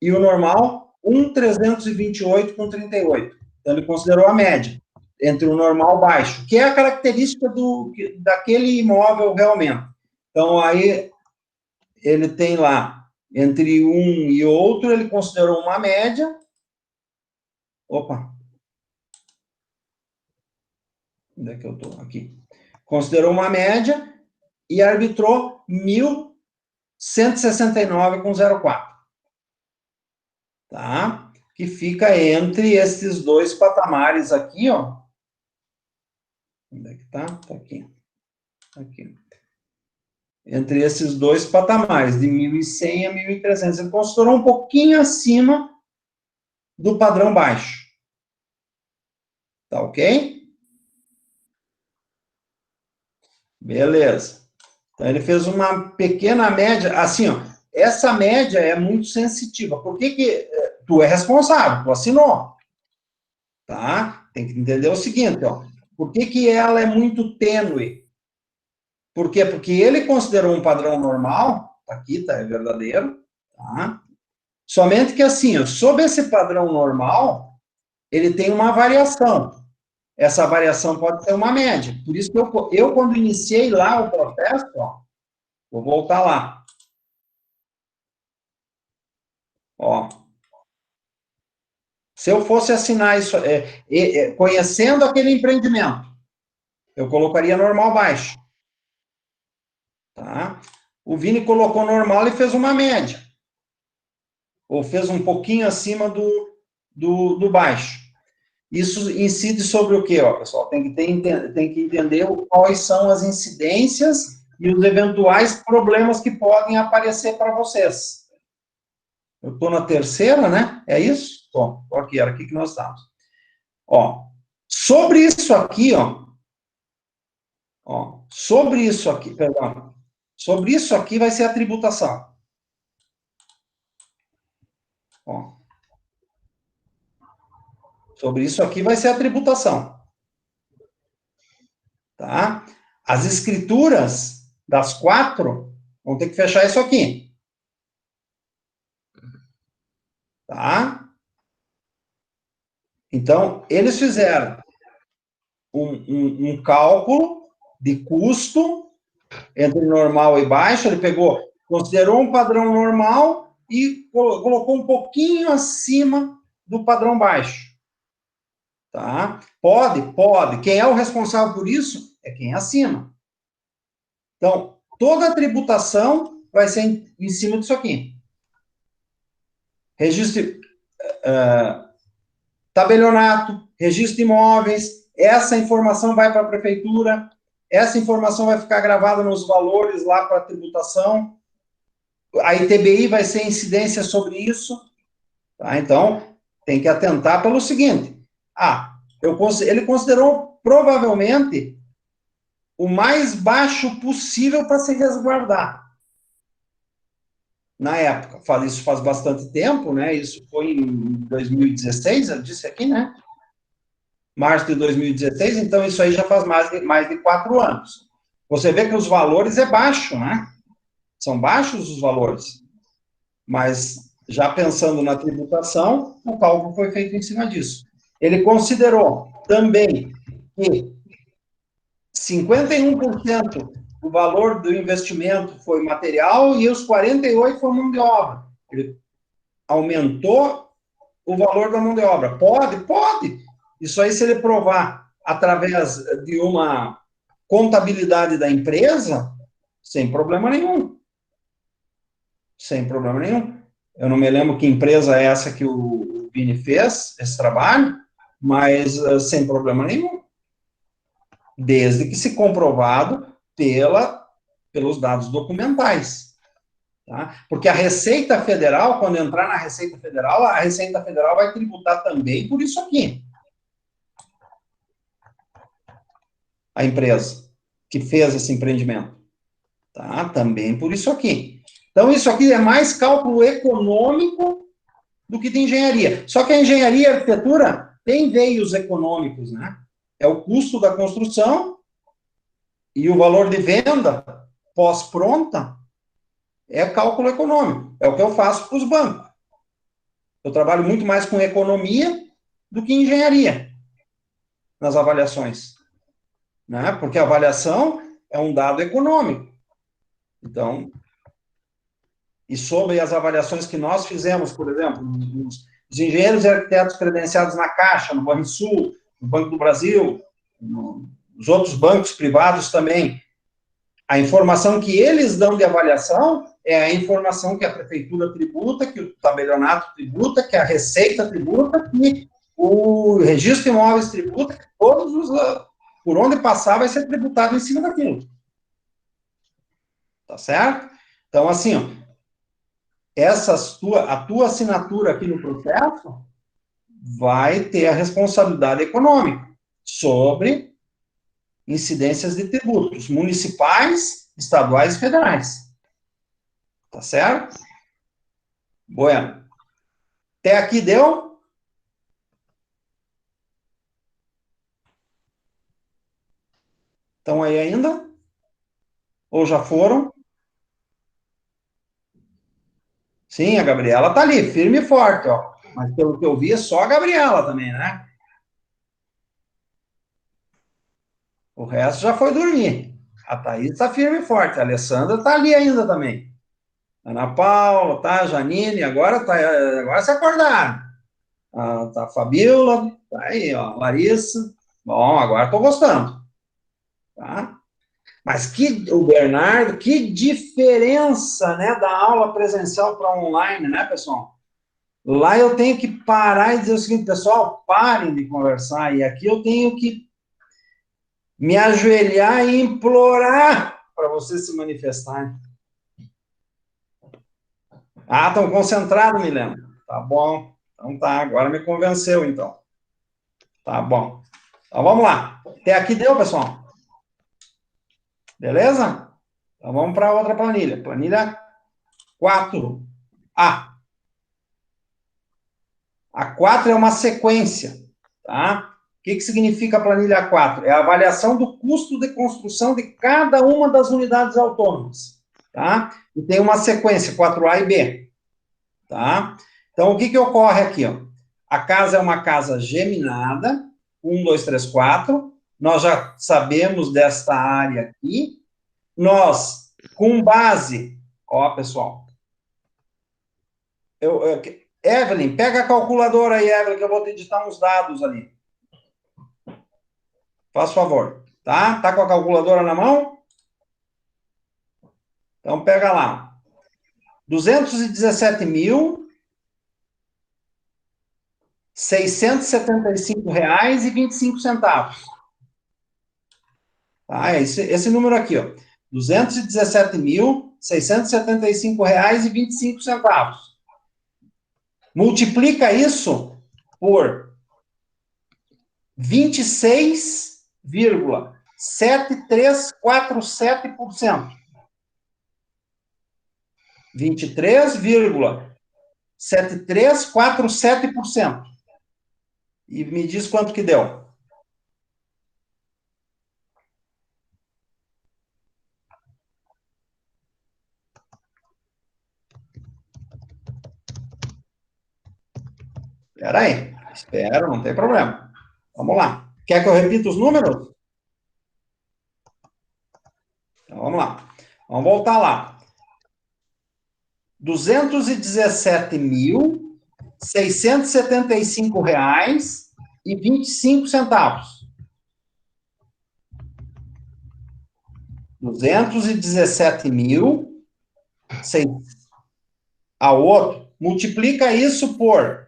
E o normal, 1.328,38. Então, ele considerou a média entre o normal e o baixo, que é a característica daquele imóvel realmente. Então, aí, ele tem lá, entre um e outro, ele considerou uma média. Opa! Onde é que eu estou? Aqui. Considerou uma média e arbitrou 1.169,04. Tá? Que fica entre esses dois patamares aqui, ó. Onde é que tá? Tá aqui. Aqui. Entre esses dois patamares, de 1.100 a 1.300. Ele considerou um pouquinho acima do padrão baixo. Tá ok? Beleza. Então, ele fez uma pequena média, assim, ó, essa média é muito sensitiva. Por que tu é responsável? Tu assinou. Tá? Tem que entender o seguinte, ó. Por que ela é muito tênue? Por quê? Porque ele considerou um padrão normal, aqui tá, é verdadeiro, tá? Somente que assim, ó, sob esse padrão normal, ele tem uma variação. Essa variação pode ser uma média. Por isso que eu quando iniciei lá o processo, ó, vou voltar lá. Ó. Se eu fosse assinar isso, conhecendo aquele empreendimento, eu colocaria normal baixo. Tá? O Vini colocou normal e fez uma média. Ou fez um pouquinho acima do baixo. Isso incide sobre o quê, ó, pessoal? Tem que entender quais são as incidências e os eventuais problemas que podem aparecer para vocês. Eu estou na terceira, né? É isso? Tô aqui, era aqui que nós estávamos. Ó, sobre isso aqui, ó, sobre isso aqui, perdão, sobre isso aqui vai ser a tributação. Ó. Sobre isso aqui vai ser a tributação. Tá? As escrituras das 4 vão ter que fechar isso aqui. Tá? Então, eles fizeram um cálculo de custo entre normal e baixo. Ele considerou um padrão normal e colocou um pouquinho acima do padrão baixo. Tá? Pode. Quem é o responsável por isso é quem assina. Então, toda a tributação vai ser em cima disso aqui. Registro, tabelionato, registro de imóveis, essa informação vai para a prefeitura, essa informação vai ficar gravada nos valores lá para a tributação, a ITBI vai ser incidência sobre isso, tá? Então, tem que atentar pelo seguinte, ele considerou provavelmente o mais baixo possível para se resguardar. Na época, isso faz bastante tempo, né? Isso foi em 2016, eu disse aqui, né? Março de 2016, então isso aí já faz mais de 4 anos. Você vê que os valores é baixo, né? São baixos os valores. Mas, já pensando na tributação, o cálculo foi feito em cima disso. Ele considerou também que 51% do valor do investimento foi material e os 48% foi mão de obra. Ele aumentou o valor da mão de obra. Pode. Isso aí, se ele provar através de uma contabilidade da empresa, sem problema nenhum. Sem problema nenhum. Eu não me lembro que empresa é essa que o Vini fez, esse trabalho, mas sem problema nenhum. Desde que se comprovado pelos dados documentais. Tá? Porque a Receita Federal, quando entrar na Receita Federal, a Receita Federal vai tributar também por isso aqui. a empresa que fez esse empreendimento. Tá? Também por isso aqui. Então, isso aqui é mais cálculo econômico do que de engenharia. Só que a engenharia e a arquitetura tem veios econômicos, né? É o custo da construção e o valor de venda pós-pronta é cálculo econômico. É o que eu faço para os bancos. Eu trabalho muito mais com economia do que engenharia nas avaliações, né? Porque a avaliação é um dado econômico. Então, e sobre as avaliações que nós fizemos, por exemplo, os engenheiros e arquitetos credenciados na Caixa, no Banrisul, no Banco do Brasil, nos outros bancos privados também, a informação que eles dão de avaliação é a informação que a prefeitura tributa, que o tabelionato tributa, que a Receita tributa, que o registro de imóveis tributa, que todos os, por onde passar vai ser tributado em cima daquilo. Tá certo? Então, assim, ó, a tua assinatura aqui no processo vai ter a responsabilidade econômica sobre incidências de tributos municipais, estaduais e federais. Tá certo? Bueno. Até aqui deu? Estão aí ainda? Ou já foram? Sim, a Gabriela tá ali, firme e forte, ó. Mas pelo que eu vi, é só a Gabriela também, né? O resto já foi dormir. A Thaís está firme e forte. A Alessandra está ali ainda também. Ana Paula, tá? A Janine, agora se acordaram. Tá a Fabiola, tá aí, ó. Larissa. Bom, agora estou gostando. Tá? Mas o Bernardo, que diferença, né, da aula presencial para online, né, pessoal? Lá eu tenho que parar e dizer o seguinte, pessoal, parem de conversar. E aqui eu tenho que me ajoelhar e implorar para vocês se manifestarem. Ah, estão concentrados, Milena. Tá bom. Então tá, agora me convenceu, então. Tá bom. Então vamos lá. Até aqui deu, pessoal? Beleza? Então vamos para outra planilha. Planilha 4A. A 4 é uma sequência, tá? O que significa a planilha 4? É a avaliação do custo de construção de cada uma das unidades autônomas, tá? E tem uma sequência, 4A e B, tá? Então, o que ocorre aqui, ó? A casa é uma casa geminada, 1, 2, 3, 4. Nós já sabemos desta área aqui. Nós, com base... Ó, pessoal. Evelyn, pega a calculadora aí, Evelyn, que eu vou te digitar uns dados ali. Faz favor, tá? Tá com a calculadora na mão? Então, pega lá. R$ 217.675,25. Tá? É esse número aqui, ó. R$ 217.675,25. Multiplica isso por 26,7347%. 23,7347%. E me diz quanto que deu. Espera aí. Espera, não tem problema. Vamos lá. Quer que eu repita os números? Então, vamos lá. Vamos voltar lá. R$ 217.675,25. 217 mil, ao outro, multiplica isso por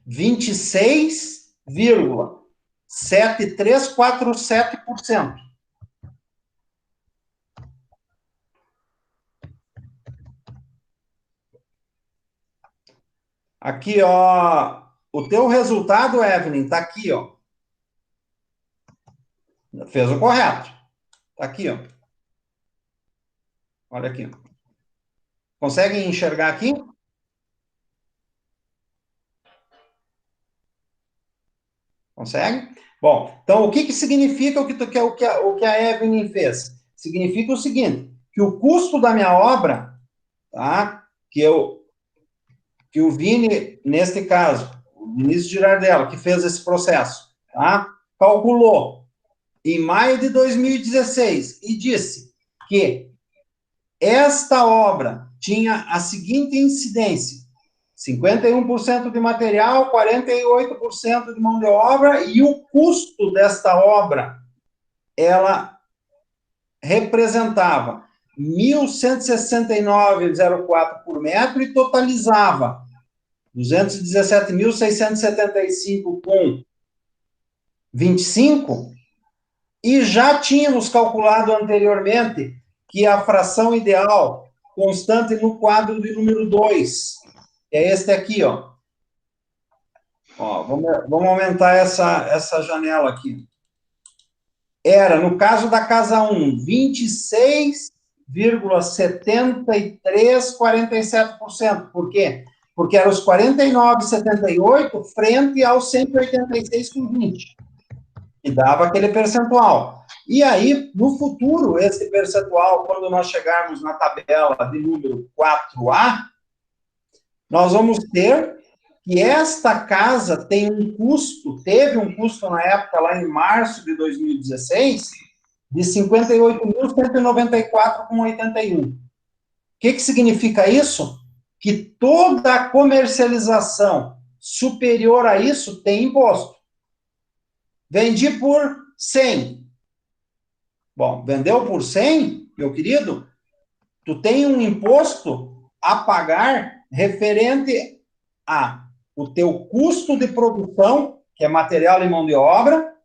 26,7347%. Aqui, ó, o teu resultado, Evelyn, tá aqui, ó. Fez o correto. Tá aqui, ó. Olha aqui. Conseguem enxergar aqui? Consegue? Bom, então o que significa o que a Evelyn fez? Significa o seguinte, que o custo da minha obra, tá? Que o Vini, neste caso, o Vinícius Girardello, que fez esse processo, tá? Calculou em maio de 2016 e disse que esta obra tinha a seguinte incidência: 51% de material, 48% de mão de obra, e o custo desta obra, ela representava 1.169,04 por metro e totalizava 217.675 com 25, e já tínhamos calculado anteriormente que a fração ideal constante no quadro de número 2, é este aqui, ó. Ó, vamos aumentar essa janela aqui. Era, no caso da casa 1, 26,7347%. Por quê? Porque era os 49,78 frente aos 186,20, que dava aquele percentual. E aí, no futuro, esse percentual, quando nós chegarmos na tabela de número 4A, nós vamos ter que esta casa teve um custo na época, lá em março de 2016, de 58.194,81. O que significa isso? Que toda a comercialização superior a isso tem imposto. Vendi por 100. Bom, vendeu por 100, meu querido, tu tem um imposto a pagar referente a o teu custo de produção, que é material e mão de obra,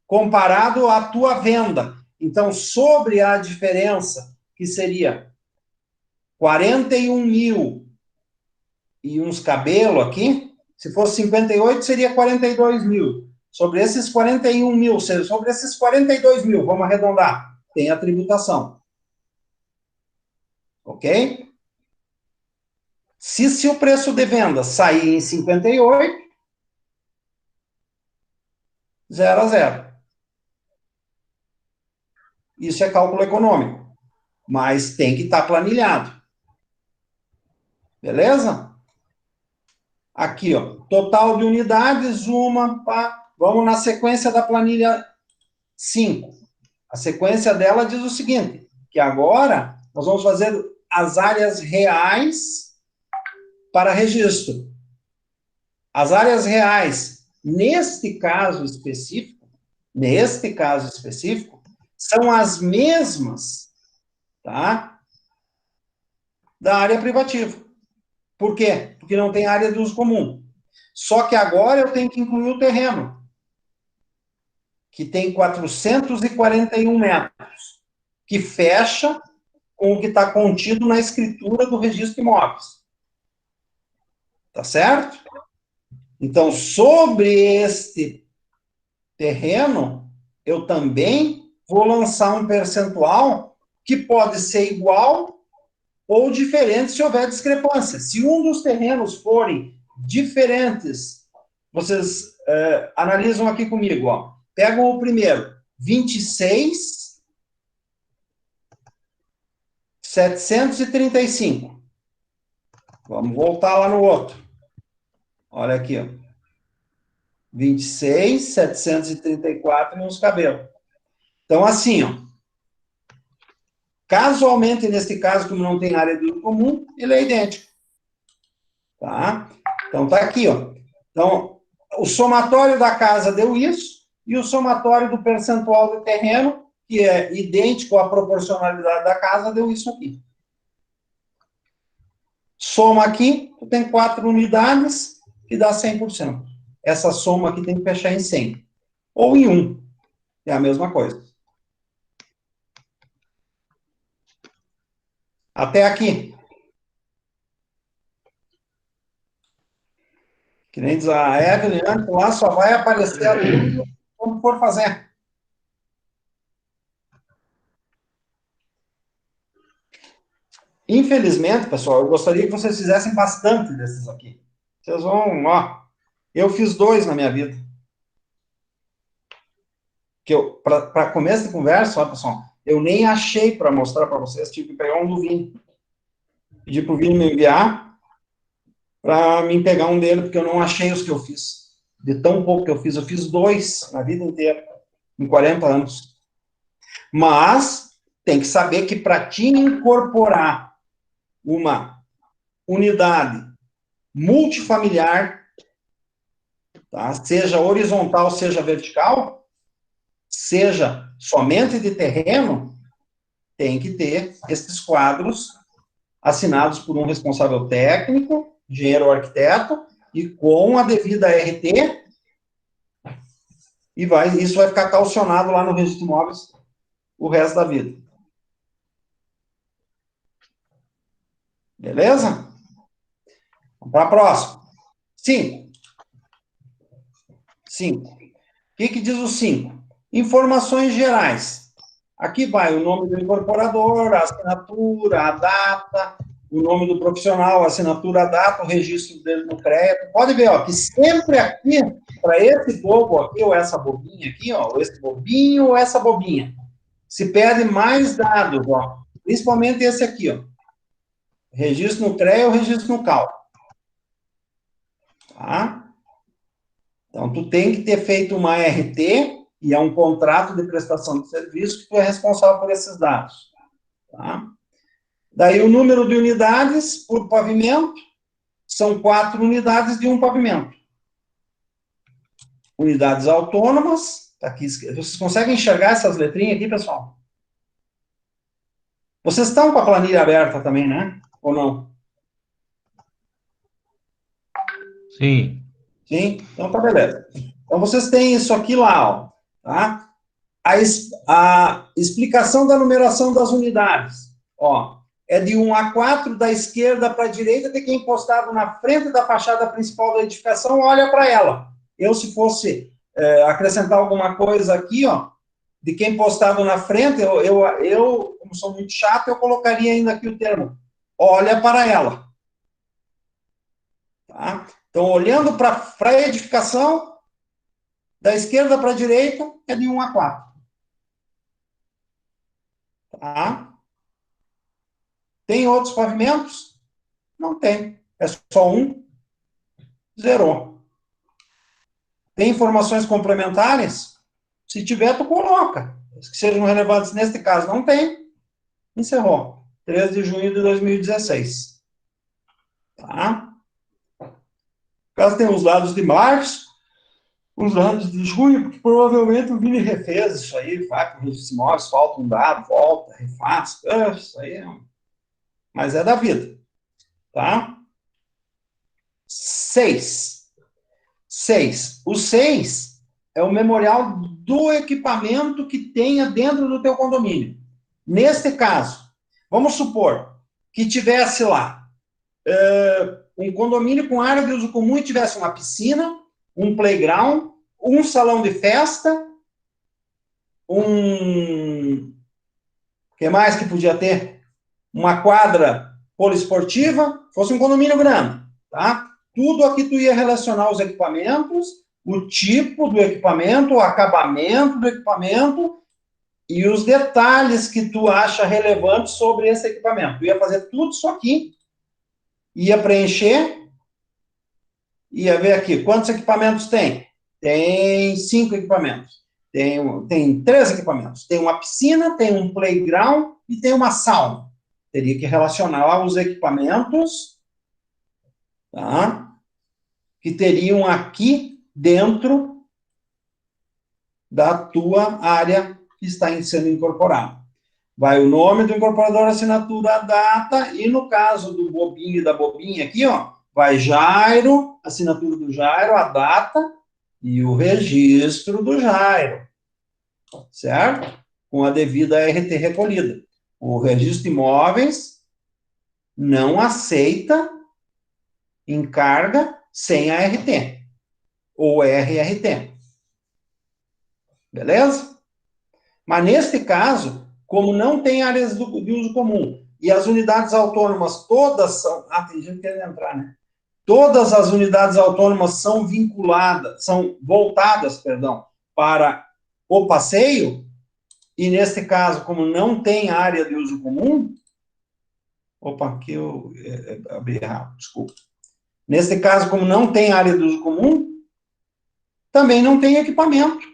comparado à tua venda. Então, sobre a diferença, que seria 41 mil e uns cabelos aqui, se fosse 58, seria 42 mil. Sobre esses 41 mil, sobre esses 42 mil, vamos arredondar, tem a tributação. Ok? Se o preço de venda sair em 58, 0 a 0. Isso é cálculo econômico, mas tem que estar planilhado. Beleza? Aqui, ó, total de unidades, vamos na sequência da planilha 5. A sequência dela diz o seguinte, que agora nós vamos fazer as áreas reais para registro. As áreas reais, neste caso específico, são as mesmas, tá, da área privativa. Por quê? Porque não tem área de uso comum. Só que agora eu tenho que incluir o terreno, que tem 441 metros, que fecha com o que está contido na escritura do registro de imóveis. Tá certo? Então, sobre este terreno, eu também vou lançar um percentual que pode ser igual ou diferente se houver discrepância. Se um dos terrenos forem diferentes, vocês analisam aqui comigo, ó. Pegam o primeiro, 26.735. Vamos voltar lá no outro. Olha aqui, ó. 26.734 nos cabelos. Então, assim, ó. Casualmente, nesse caso, como não tem área de uso comum, ele é idêntico. Tá? Então, tá aqui, ó. Então, o somatório da casa deu isso, e o somatório do percentual do terreno, que é idêntico à proporcionalidade da casa, deu isso aqui. Soma aqui, tu tem 4 unidades, que dá 100%. Essa soma aqui tem que fechar em 100. Ou em 1. É a mesma coisa. Até aqui. Que nem diz a Evelyn, lá só vai aparecer a dúvida quando for fazer. Infelizmente, pessoal, eu gostaria que vocês fizessem bastante desses aqui. Vocês vão, ó, eu fiz 2 na minha vida. Que para começo de conversa, ó, pessoal, eu nem achei para mostrar para vocês, tive que pegar um do Vini. Pedi para o Vini me enviar para mim pegar um dele, porque eu não achei os que eu fiz. De tão pouco que eu fiz 2 na vida inteira, em 40 anos. Mas tem que saber que para te incorporar uma unidade multifamiliar, tá? Seja horizontal, seja vertical, seja somente de terreno, tem que ter esses quadros assinados por um responsável técnico, engenheiro ou arquiteto, e com a devida RT, e isso vai ficar calcionado lá no registro de imóveis o resto da vida. Beleza? Vamos para a próxima. 5. 5. O que diz o 5? Informações gerais. Aqui vai o nome do incorporador, a assinatura, a data, o nome do profissional, a assinatura, a data, o registro dele no CREA. Pode ver, ó, que sempre aqui, para esse bobo aqui, ou essa bobinha aqui, ó, ou esse bobinho, ou essa bobinha, se pede mais dados, ó, principalmente esse aqui, ó. Registro no CREA ou registro no CAL. Tá? Então, tu tem que ter feito uma RT, e é um contrato de prestação de serviço, que tu é responsável por esses dados. Tá? Daí, o número de unidades por pavimento, são 4 unidades de um pavimento. Unidades autônomas, tá aqui, vocês conseguem enxergar essas letrinhas aqui, pessoal? Vocês estão com a planilha aberta também, né? Ou não? Sim. Sim? Então tá beleza. Então vocês têm isso aqui lá, ó, tá? A explicação da numeração das unidades, ó, é de 1 a 4, da esquerda para a direita, de quem postado na frente da fachada principal da edificação, olha para ela. Eu, se fosse acrescentar alguma coisa aqui, ó, de quem postado na frente, eu, como sou muito chato, eu colocaria ainda aqui o termo, olha para ela. Tá? Então, olhando para a edificação, da esquerda para a direita, é de 1 a 4. Tá? Tem outros pavimentos? Não tem. É só um, zerou. Tem informações complementares? Se tiver, tu coloca. Que sejam relevantes neste caso, não tem. Encerrou. 13 de junho de 2016. Tá? Caso tem os dados de março, os dados de junho, porque provavelmente o Vini refez isso aí, vai para o registro de imóveis, falta um dado, volta, refaz. Isso aí é... Mas é da vida. Tá? 6. O 6 é o memorial do equipamento que tenha dentro do teu condomínio. Neste caso, vamos supor que tivesse lá um condomínio com área de uso comum e tivesse uma piscina, um playground, um salão de festa, o que mais que podia ter? Uma quadra poliesportiva, fosse um condomínio grande, tá? Tudo aqui tu ia relacionar os equipamentos, o tipo do equipamento, o acabamento do equipamento e os detalhes que tu acha relevantes sobre esse equipamento. Tu ia fazer tudo isso aqui, ia preencher, ia ver aqui, quantos equipamentos tem? Tem 5 equipamentos. Tem 3 equipamentos. Tem uma piscina, tem um playground e tem uma sauna. Teria que relacionar os equipamentos, tá? Que teriam aqui dentro da tua área que está sendo incorporada. Vai o nome do incorporador, a assinatura, a data, e no caso do bobinho e da bobinha aqui, ó, vai Jairo, assinatura do Jairo, a data e o registro do Jairo, certo? Com a devida RT recolhida. O registro de imóveis não aceita encarga sem a RT, ou RRT. Beleza? Mas neste caso, como não tem áreas de uso comum, e as unidades autônomas todas são... Ah, tem gente querendo entrar, né? Todas as unidades autônomas são vinculadas, são voltadas, perdão, para o passeio, e nesse caso, como não tem área de uso comum... Opa, aqui eu abri errado, desculpa. Nesse caso, como não tem área de uso comum, também não tem equipamento,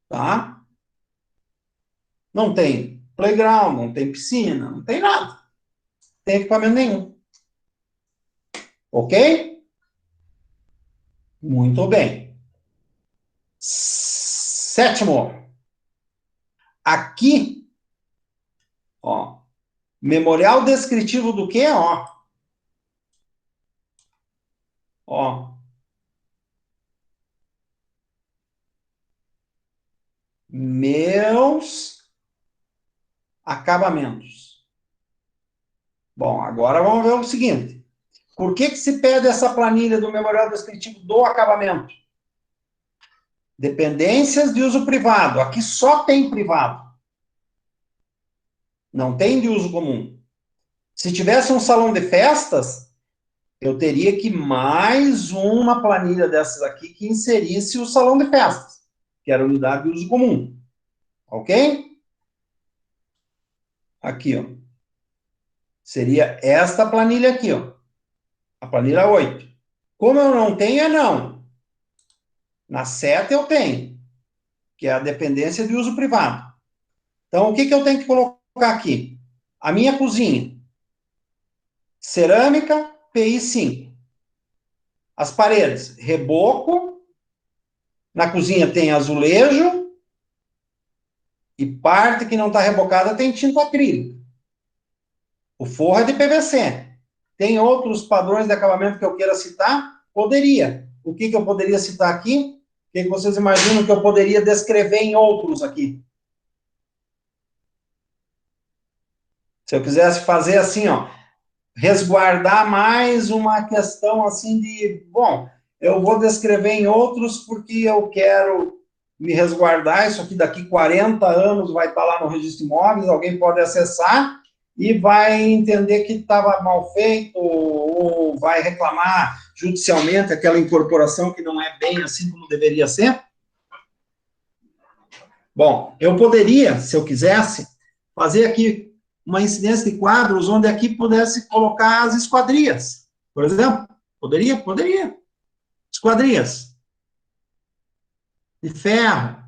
tá? Não tem playground, não tem piscina, não tem nada. Não tem equipamento nenhum. Ok? Muito bem. Sétimo. Aqui, ó, memorial descritivo do quê? Ó. Meus acabamentos. Bom, agora vamos ver o seguinte. Por que se pede essa planilha do memorial descritivo do acabamento? Dependências de uso privado. Aqui só tem privado. Não tem de uso comum. Se tivesse um salão de festas, eu teria que mais uma planilha dessas aqui que inserisse o salão de festas, que era unidade de uso comum. Ok? Aqui, ó. Seria esta planilha aqui, ó. A planilha 8. Como eu não tenho, é não. Na 7 eu tenho, que é a dependência de uso privado. Então, o que eu tenho que colocar aqui? A minha cozinha. Cerâmica, PI 5. As paredes, reboco. Na cozinha tem azulejo. E parte que não está rebocada tem tinta acrílica. O forro é de PVC. Tem outros padrões de acabamento que eu queira citar? Poderia. O que eu poderia citar aqui? O que vocês imaginam que eu poderia descrever em outros aqui? Se eu quisesse fazer assim, ó, resguardar mais uma questão assim de, bom, eu vou descrever em outros porque eu quero me resguardar, isso aqui daqui 40 anos vai estar lá no registro de imóveis, alguém pode acessar e vai entender que estava mal feito ou vai reclamar judicialmente aquela incorporação que não é bem assim como deveria ser. Bom, eu poderia, se eu quisesse, fazer aqui uma incidência de quadros onde aqui pudesse colocar as esquadrias, por exemplo. Poderia. Esquadrias de ferro.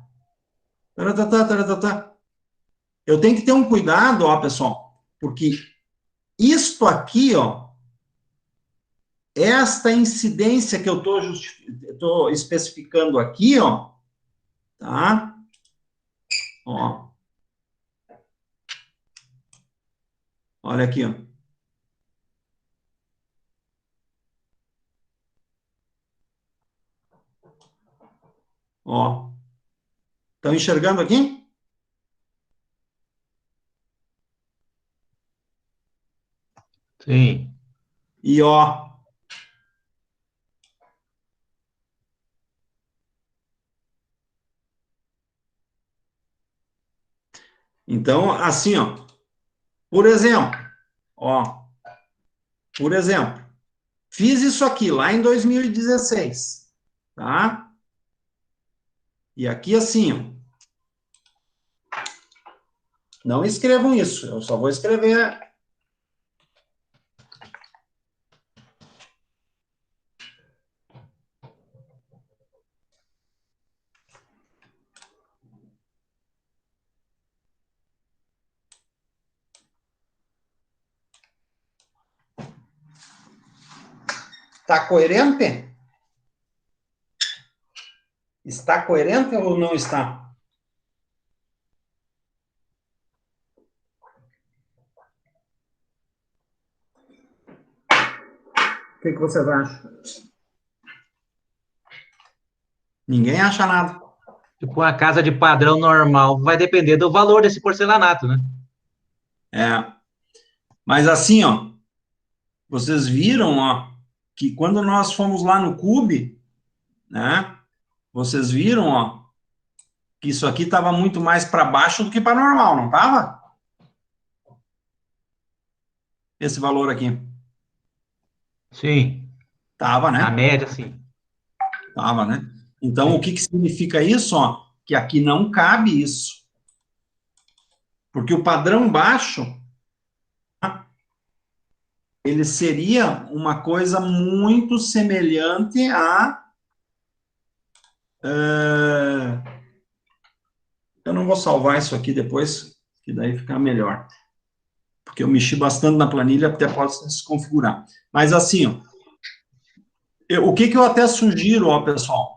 Eu tenho que ter um cuidado, ó, pessoal, porque isto aqui, ó, esta incidência que eu estou especificando aqui, ó, tá? Ó. Olha aqui, ó. Ó. Estão enxergando aqui? Sim. E ó. Então, assim, ó. Por exemplo, fiz isso aqui lá em 2016, tá? E aqui assim, ó. Não escrevam isso, eu só vou escrever. Está coerente? Está coerente ou não está? O que vocês acham? Ninguém acha nada. Tipo, uma casa de padrão normal vai depender do valor desse porcelanato, né? É. Mas assim, ó, vocês viram, ó, que quando nós fomos lá no Cube, né? Vocês viram, ó, que isso aqui estava muito mais para baixo do que para normal, não estava? esse valor aqui? Sim, Tava, na né? média, sim. Tava, né? Então, o que que significa isso? Ó? Que aqui não cabe isso. Porque o padrão baixo, ele seria uma coisa muito semelhante a... eu não vou salvar isso aqui depois, que daí fica melhor. Porque eu mexi bastante na planilha, até posso desconfigurar. Mas assim, ó, o que que eu até sugiro, ó, pessoal?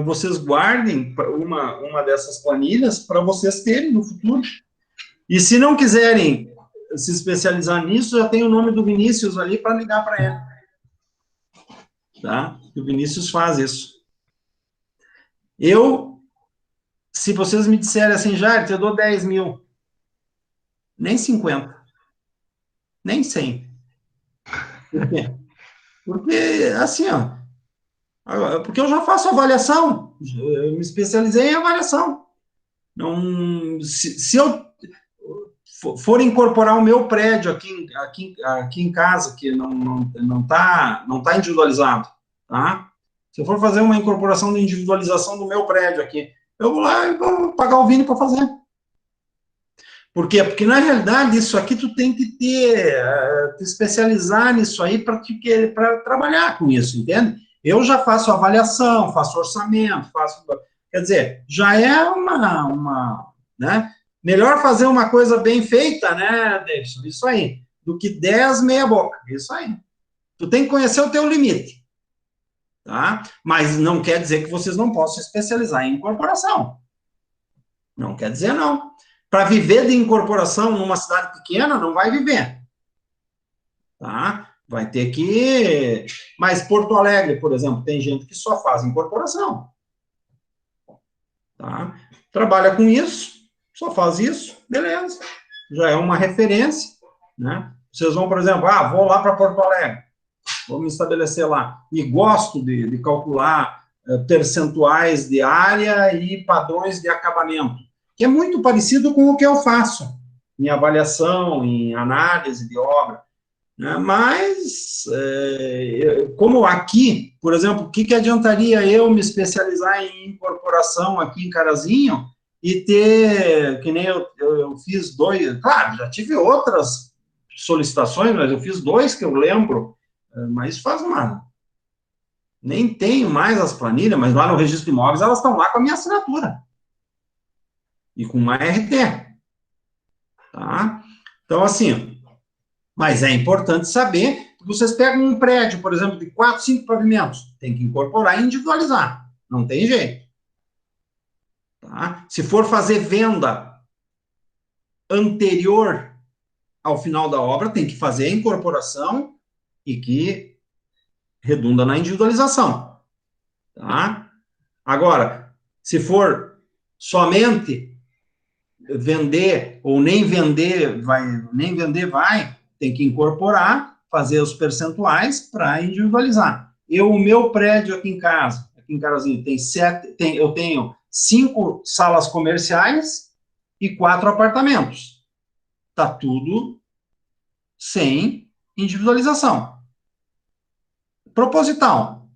Vocês guardem uma dessas planilhas para vocês terem no futuro. E se não quiserem se especializar nisso, já tem o nome do Vinícius ali para ligar para ele. Tá? O Vinícius faz isso. Se vocês me disserem assim, Jair, eu dou 10 mil, nem 50, nem 100. Por quê? Porque, assim, ó, porque eu já faço avaliação, eu me especializei em avaliação. Não, se eu for incorporar o meu prédio aqui em casa, que não tá individualizado, tá? Se eu for fazer uma incorporação de individualização do meu prédio aqui, eu vou lá e vou pagar o Vini para fazer. Por quê? Porque, na realidade, isso aqui tu tem que te especializar nisso aí para trabalhar com isso, entende? Eu já faço avaliação, faço orçamento, quer dizer, já é né? Melhor fazer uma coisa bem feita, né, Davidson? Isso aí, do que 10 meia boca, isso aí. Tu tem que conhecer o teu limite, tá? Mas não quer dizer que vocês não possam se especializar em incorporação. Não quer dizer não. Para viver de incorporação numa cidade pequena, não vai viver. Tá? Vai ter que... Mas Porto Alegre, por exemplo, tem gente que só faz incorporação. Tá? Trabalha com isso, só faz isso, beleza. Já é uma referência, né? Vocês vão, por exemplo, vou lá para Porto Alegre, vou me estabelecer lá, e gosto de calcular percentuais de área e padrões de acabamento, que é muito parecido com o que eu faço em avaliação, em análise de obra, né? Mas, como aqui, por exemplo, o que adiantaria eu me especializar em incorporação aqui em Carazinho e ter, que nem eu fiz 2, claro, já tive outras solicitações, mas eu fiz 2 que eu lembro, mas faz nem tenho mais as planilhas, mas lá no registro de imóveis elas estão lá com a minha assinatura e com uma RT, tá? Então, assim, mas é importante saber que vocês pegam um prédio, por exemplo, de 4, 5 pavimentos, tem que incorporar e individualizar, não tem jeito. Tá? Se for fazer venda anterior ao final da obra, tem que fazer a incorporação e que redunda na individualização. Tá? Agora, se for somente vender ou nem vender vai, tem que incorporar, fazer os percentuais para individualizar. O meu prédio aqui em casa, aqui em Carazinho, eu tenho 5 salas comerciais e 4 apartamentos. Tá tudo sem individualização. Proposital,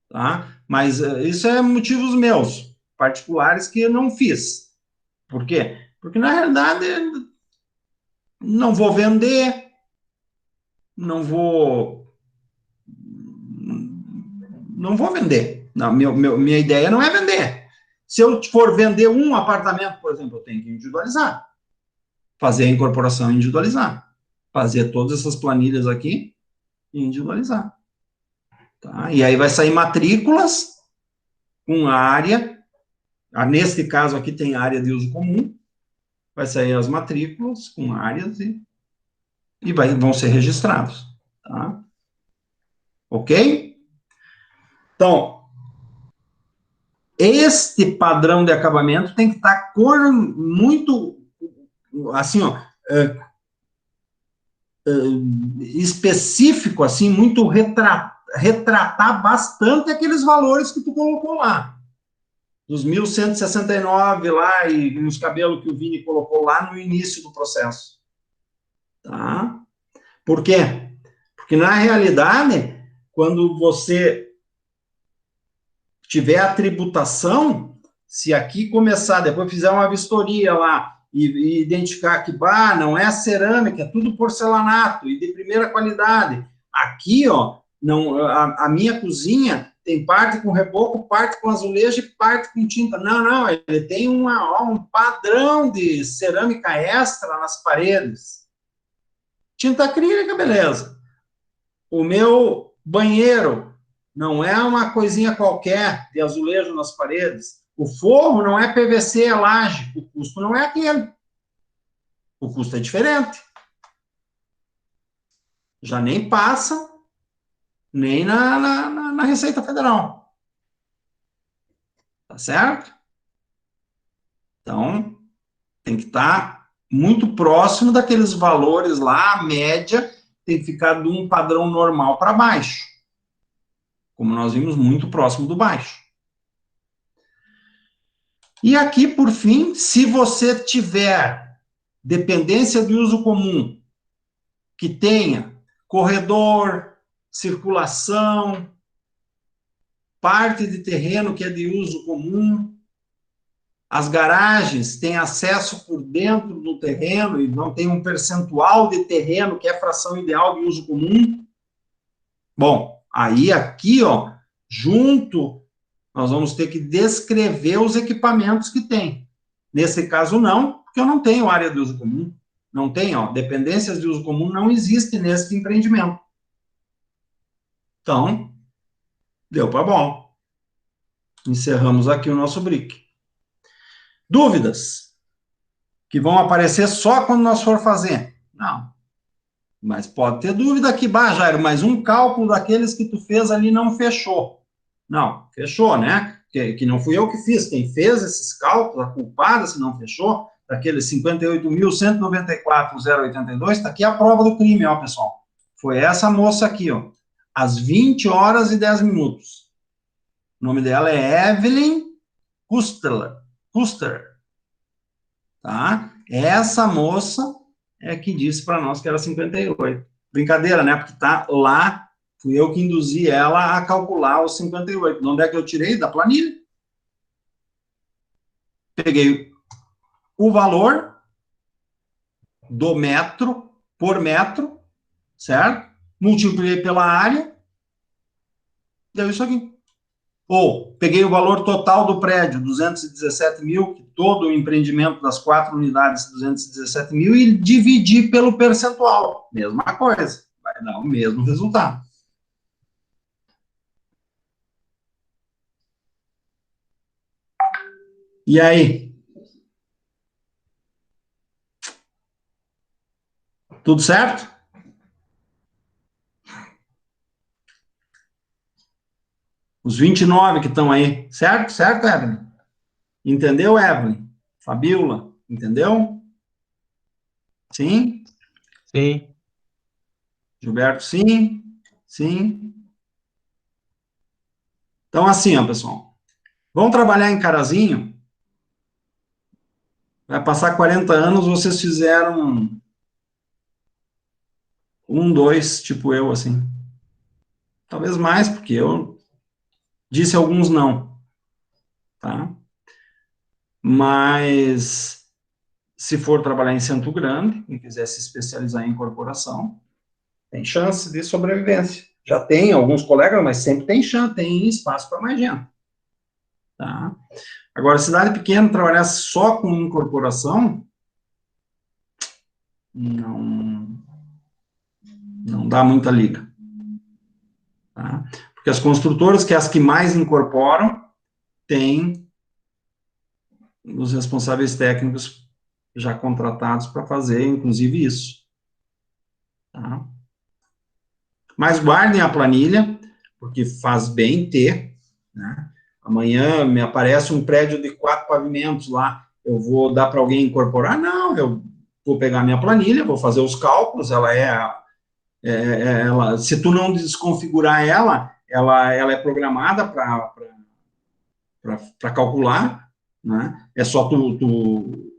tá? Mas isso é motivos meus, particulares, que eu não fiz. Por quê? Porque, na realidade, não vou vender, não vou vender. Não, minha ideia não é vender. Se eu for vender um apartamento, por exemplo, eu tenho que individualizar. Fazer a incorporação e individualizar. Fazer todas essas planilhas aqui e individualizar. Tá? E aí vai sair matrículas com área. Nesse caso aqui tem área de uso comum. Vai sair as matrículas com áreas e vão ser registrados. Tá? Ok? Então, este padrão de acabamento tem que estar muito, assim, ó, específico, assim, muito retratar bastante aqueles valores que tu colocou lá. Dos 1.169 lá e nos cabelos que o Vini colocou lá no início do processo. Tá? Por quê? Porque, na realidade, quando você tiver a tributação, se aqui começar, depois fizer uma vistoria lá, e identificar que, não é cerâmica, é tudo porcelanato, e de primeira qualidade. Aqui, ó, não, a minha cozinha tem parte com reboco, parte com azulejo e parte com tinta. Não, ele tem um padrão de cerâmica extra nas paredes. Tinta acrílica, beleza. O meu banheiro não é uma coisinha qualquer de azulejo nas paredes. O forro não é PVC, é laje. O custo não é aquele. O custo é diferente. Já nem passa, nem na Receita Federal. Tá certo? Então, tem que estar muito próximo daqueles valores lá, a média tem que ficar de um padrão normal para baixo. Como nós vimos, muito próximo do baixo. E aqui, por fim, se você tiver dependência de uso comum, que tenha corredor, circulação, parte de terreno que é de uso comum, as garagens têm acesso por dentro do terreno e não tem um percentual de terreno que é fração ideal de uso comum. Bom, aí aqui, ó, junto, nós vamos ter que descrever os equipamentos que tem. Nesse caso, não, porque eu não tenho área de uso comum. Não tem, ó, dependências de uso comum não existe nesse empreendimento. Então, deu para bom. Encerramos aqui o nosso BRIC. Dúvidas? Que vão aparecer só quando nós for fazer? Não. Mas pode ter dúvida aqui, Jairo, mas um cálculo daqueles que tu fez ali não fechou. Não, fechou, né? Que não fui eu que fiz. Quem fez esses cálculos, a culpada se não fechou, daqueles 58.194,082, está aqui a prova do crime, ó, pessoal. Foi essa moça aqui, ó. Às 20 horas e 10 minutos. O nome dela é Evelyn Kuster. Tá? Essa moça é que disse para nós que era 58. Brincadeira, né? Porque tá lá, fui eu que induzi ela a calcular os 58. De onde é que eu tirei? Da planilha. Peguei o valor do metro por metro, certo? Multipliquei pela área, deu isso aqui. Ou, peguei o valor total do prédio, 217 mil, que todo o empreendimento das 4 unidades, 217 mil, e dividi pelo percentual. Mesma coisa, vai dar o mesmo resultado. E aí? Tudo certo? Os 29 que estão aí, certo? Certo, Evelyn? Entendeu, Evelyn? Fabiola, entendeu? Sim? Sim. Gilberto, sim? Sim? Então, assim, ó, pessoal. Vamos trabalhar em Carazinho? Vai passar 40 anos, vocês fizeram 2, tipo eu, assim. Talvez mais, porque eu disse alguns não. Tá? Mas, se for trabalhar em Centro Grande, e quiser se especializar em incorporação, tem chance de sobrevivência. Já tem alguns colegas, mas sempre tem chance, tem espaço para mais gente. Tá? Agora, cidade pequena, trabalhar só com incorporação, não dá muita liga. Tá? Porque as construtoras, que é as que mais incorporam, têm os responsáveis técnicos já contratados para fazer, inclusive, isso. Tá? Mas guardem a planilha, porque faz bem ter, né? Amanhã me aparece um prédio de 4 pavimentos lá, eu vou dar para alguém incorporar? Não, eu vou pegar minha planilha, vou fazer os cálculos, ela se tu não desconfigurar ela é programada para calcular, né? É só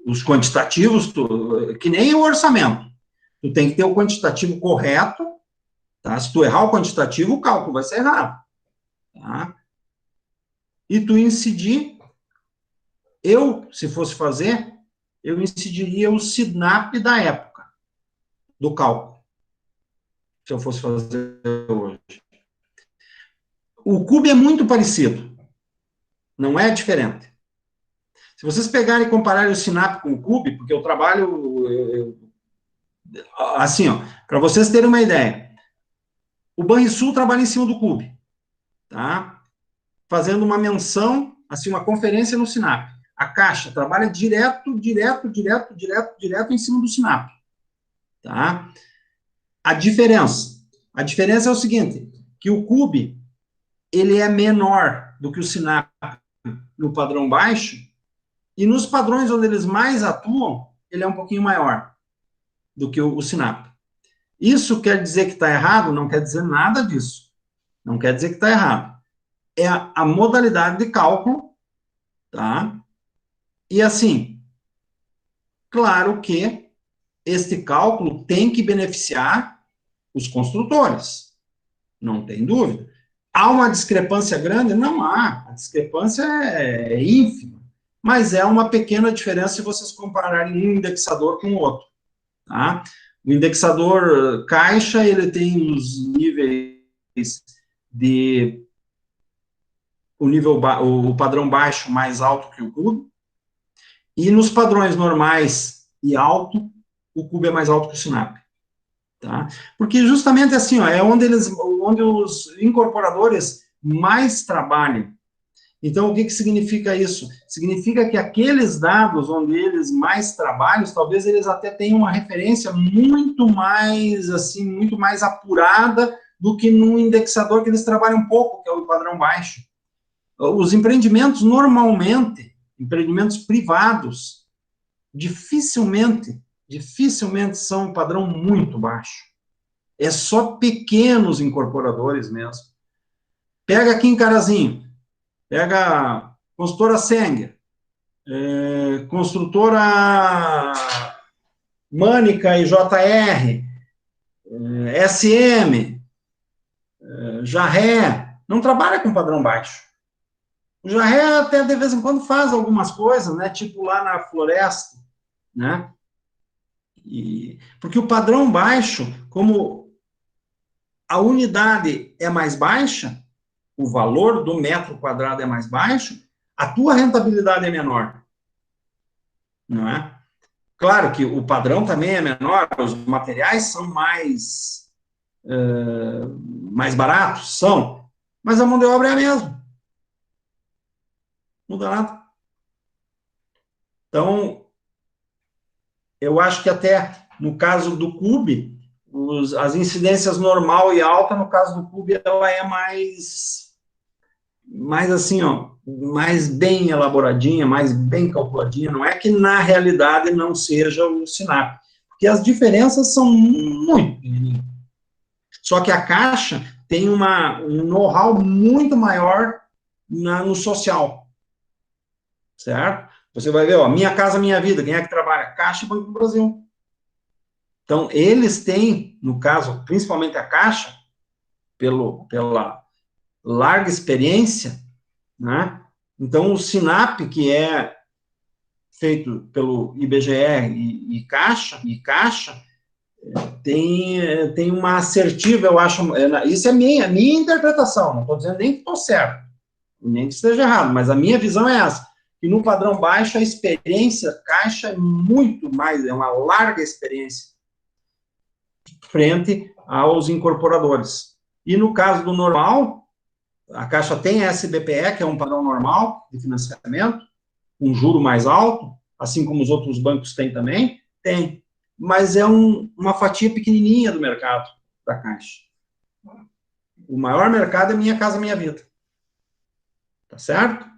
os quantitativos, que nem o orçamento. Tu tem que ter o quantitativo correto, tá? Se tu errar o quantitativo, o cálculo vai ser errado, tá? E tu incidir, se fosse fazer, eu incidiria o SINAP da época do cálculo, se eu fosse fazer hoje. O CUB é muito parecido, não é diferente. Se vocês pegarem e compararem o SINAP com o CUB, porque eu trabalho, assim, ó, para vocês terem uma ideia, o Banrisul trabalha em cima do CUB, tá? Fazendo uma menção, assim, uma conferência no SINAP. A Caixa trabalha direto em cima do SINAP, tá? A diferença é o seguinte, que o CUB, ele é menor do que o SINAP no padrão baixo, e nos padrões onde eles mais atuam, ele é um pouquinho maior do que o SINAP. Isso quer dizer que está errado? Não quer dizer nada disso. Não quer dizer que está errado. É a modalidade de cálculo, tá? E assim, claro que este cálculo tem que beneficiar os construtores, não tem dúvida. Há uma discrepância grande? Não há. A discrepância é ínfima, mas é uma pequena diferença se vocês compararem um indexador com o outro, tá? O indexador Caixa, ele tem os níveis de o padrão baixo mais alto que o CUB, e nos padrões normais e alto, o CUB é mais alto que o SINAP, tá? Porque justamente assim, ó, é onde os incorporadores mais trabalham. Então, o que significa isso? Significa que aqueles dados onde eles mais trabalham, talvez eles até tenham uma referência muito mais, assim, muito mais apurada do que no indexador que eles trabalham pouco, que é o padrão baixo. Os empreendimentos, normalmente, empreendimentos privados, dificilmente são um padrão muito baixo. É só pequenos incorporadores mesmo. Pega aqui em Carazinho, pega a construtora Sanger, construtora Mânica e JR, SM, Jarré, não trabalha com padrão baixo. O Jarré até de vez em quando faz algumas coisas, né, tipo lá na floresta, né, porque o padrão baixo, como a unidade é mais baixa, o valor do metro quadrado é mais baixo, a tua rentabilidade é menor, não é? Claro que o padrão também é menor, os materiais são mais baratos, são, mas a mão de obra é a mesma. Não muda nada. Então, eu acho que até no caso do CUB, as incidências normal e alta, no caso do CUB, ela é mais assim, ó, mais bem elaboradinha, mais bem calculadinha. Não é que na realidade não seja o SINAP, porque as diferenças são muito pequenininhas. Só que a Caixa tem um know-how muito maior no social, certo? Você vai ver, ó, Minha Casa Minha Vida, quem é que trabalha? Caixa e Banco do Brasil. Então, eles têm, no caso, principalmente a Caixa, pela larga experiência, né? Então, o SINAP, que é feito pelo IBGE e Caixa, tem uma assertiva, eu acho, isso é minha interpretação, não estou dizendo nem que estou certo, nem que esteja errado, mas a minha visão é essa, que no padrão baixo a experiência Caixa é muito mais, é uma larga experiência frente aos incorporadores. E no caso do normal, a Caixa tem a SBPE, que é um padrão normal de financiamento, um juro mais alto, assim como os outros bancos têm também, tem, mas é uma fatia pequenininha do mercado da Caixa. O maior mercado é Minha Casa Minha Vida. Tá certo?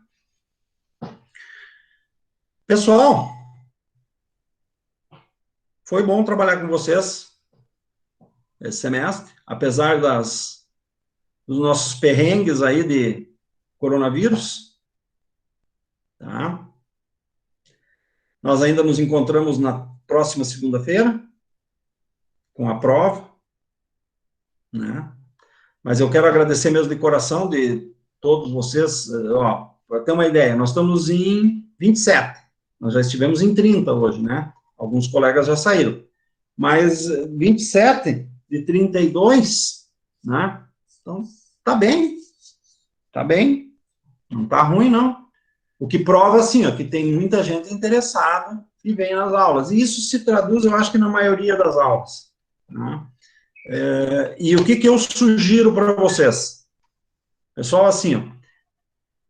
Pessoal, foi bom trabalhar com vocês esse semestre, apesar dos nossos perrengues aí de coronavírus, tá? Nós ainda nos encontramos na próxima segunda-feira, com a prova, né? Mas eu quero agradecer mesmo de coração de todos vocês. Ó, para ter uma ideia, nós estamos em 27. Nós já estivemos em 30 hoje, né? Alguns colegas já saíram. Mas 27 de 32, né? Então, tá bem. Tá bem. Não tá ruim, não. O que prova, assim, ó, que tem muita gente interessada e vem nas aulas. E isso se traduz, eu acho que na maioria das aulas, né? E o que eu sugiro para vocês? Pessoal, assim, ó,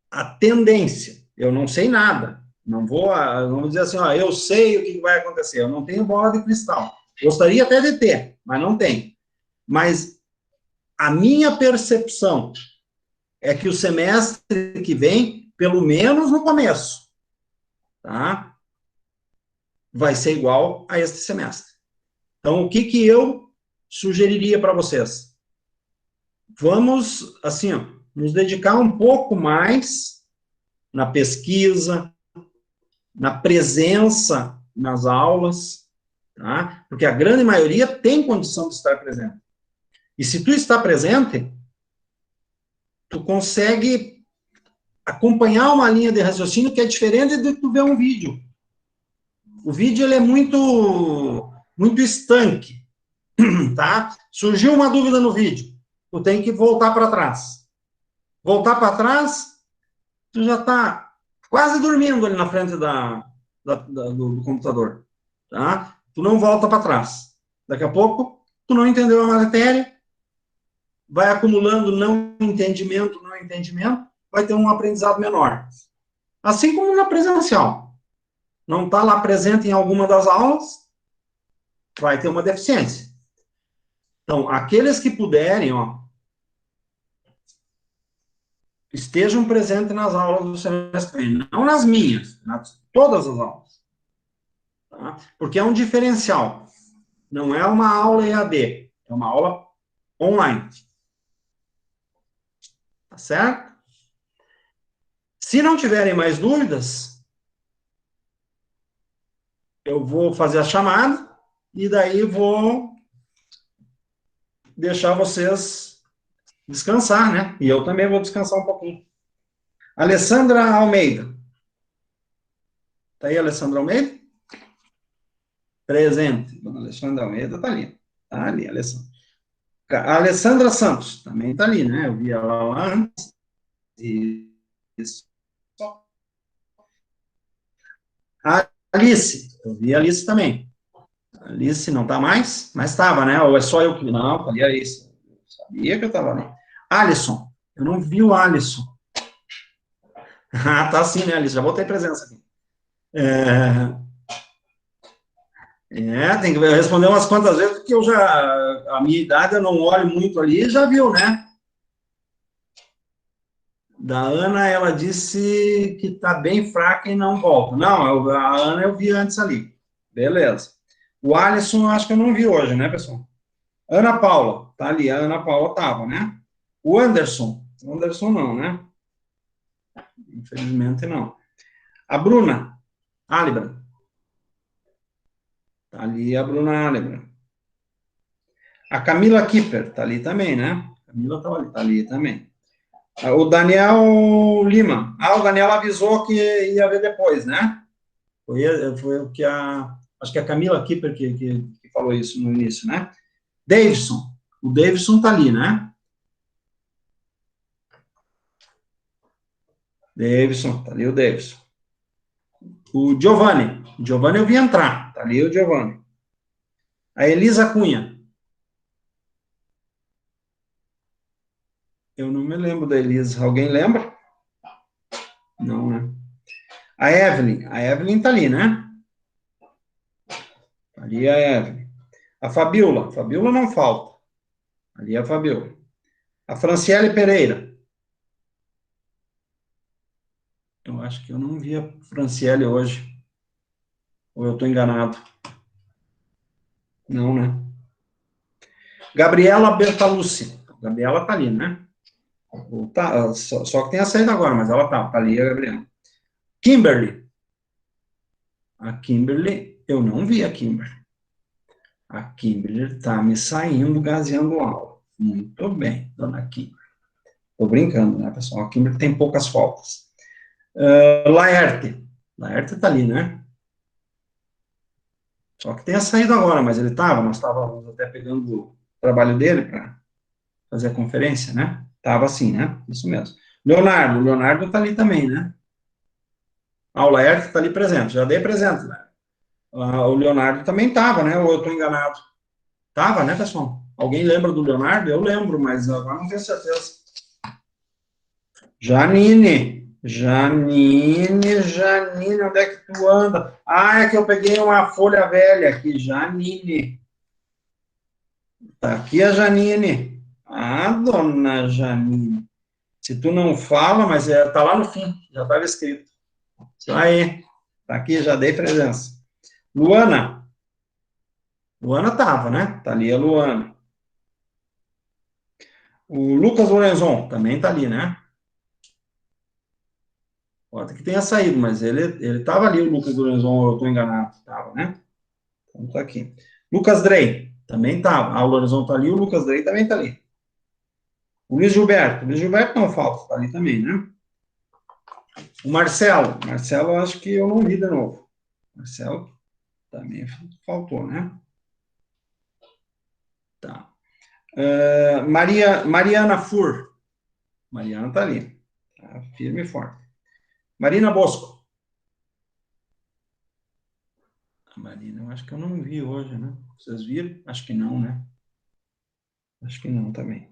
a tendência, eu não sei nada, não vou dizer assim, ó, eu sei o que vai acontecer, eu não tenho bola de cristal. Gostaria até de ter, mas não tenho. Mas a minha percepção é que o semestre que vem, pelo menos no começo, tá? Vai ser igual a este semestre. Então, o que eu sugeriria para vocês? Vamos, assim, ó, nos dedicar um pouco mais na pesquisa, na presença nas aulas, tá? Porque a grande maioria tem condição de estar presente. E se tu está presente, tu consegue acompanhar uma linha de raciocínio que é diferente de tu ver um vídeo. O vídeo, ele é muito estanque, tá? Surgiu uma dúvida no vídeo, tu tem que voltar para trás. Voltar para trás, tu já está quase dormindo ali na frente do computador, tá? Tu não volta para trás. Daqui a pouco, tu não entendeu a matéria, vai acumulando não entendimento, vai ter um aprendizado menor. Assim como na presencial. Não está lá presente em alguma das aulas, vai ter uma deficiência. Então, aqueles que puderem, ó, estejam presentes nas aulas do semestre, não nas minhas, nas todas as aulas. Tá? Porque é um diferencial. Não é uma aula EAD, é uma aula online. Tá certo? Se não tiverem mais dúvidas, eu vou fazer a chamada e daí vou deixar vocês descansar, né? E eu também vou descansar um pouquinho. Alessandra Almeida. Tá aí, Alessandra Almeida? Presente. Dona Alessandra Almeida tá ali. Tá ali, Alessandra. A Alessandra Santos também tá ali, né? Eu vi ela lá antes. Isso. A Alice. Eu vi a Alice também. A Alice não tá mais? Mas estava, né? Ou é só eu que... Não, tá ali a Alice. Eu sabia que eu tava ali. Alisson. Eu não vi o Alisson. Ah, tá sim, né, Alice? Já botei presença aqui. Tem que responder umas quantas vezes, porque a minha idade, eu não olho muito ali, já viu, né? Da Ana, ela disse que tá bem fraca e não volta. Não, a Ana eu vi antes ali. Beleza. O Alisson, eu acho que eu não vi hoje, né, pessoal? Ana Paula, tá ali, a Ana Paula tava, né? O Anderson não, né? Infelizmente não. A Bruna Alibra. Tá ali a Bruna Alibra. A Camila Kipper, tá ali também, né? Camila tá ali também. O Daniel Lima. O Daniel avisou que ia ver depois, né? Foi o que acho que a Camila Kipper que falou isso no início, né? Davidson. O Davidson tá ali, né? Davidson, tá ali o Davidson. O Giovanni. O Giovanni eu vi entrar. Tá ali o Giovanni. A Elisa Cunha. Eu não me lembro da Elisa. Alguém lembra? Não, né? A Evelyn tá ali, né? Ali é a Evelyn. A Fabiola não falta. Ali é a Fabiola. A Franciele Pereira. Eu acho que eu não vi a Franciele hoje. Ou eu estou enganado? Não, né? Gabriela Bertalucci. Gabriela tá ali, né? Tá, só que tem a saída agora, mas ela tá ali a Gabriela. Kimberly. A Kimberly, eu não vi a Kimberly. A Kimberly está me saindo, gaseando aula. Muito bem, dona Kimberly. Estou brincando, né, pessoal? A Kimberly tem poucas faltas. Laerte. Laerte está ali, né? Só que tenha saído agora, mas ele estava, nós estávamos até pegando o trabalho dele para fazer a conferência, né? Estava assim, né? Isso mesmo. Leonardo, o Leonardo está ali também, né? Ah, o Laerte está ali presente, já dei presente, né? O Leonardo também estava, né? Ou eu estou enganado? Estava, né, pessoal? Alguém lembra do Leonardo? Eu lembro, mas agora não tenho certeza. Janine, onde é que tu anda? Ah, é que eu peguei uma folha velha aqui, Janine. Tá aqui a Janine. Ah, dona Janine. Se tu não fala, mas tá lá no fim, já estava escrito. Isso aí. Tá aqui, já dei presença. Luana. Luana tava, né? Tá ali a Luana. O Lucas Lorenzon também tá ali, né? Pode que tenha saído, mas ele tava ali, o Lucas Lorenzon, eu tô enganado. Tava, né? Então tá aqui. Lucas Drey também tava. Ah, o Lorenzon tá ali, o Lucas Drey também tá ali. O Luiz Gilberto não falta, tá ali também, né? O Marcelo, eu acho que eu não vi de novo. Marcelo também faltou, né? Tá. Mariana Fur. Mariana tá ali. Tá firme e forte. Marina Bosco. A Marina, eu acho que eu não vi hoje, né? Vocês viram? Acho que não, né? Acho que não também.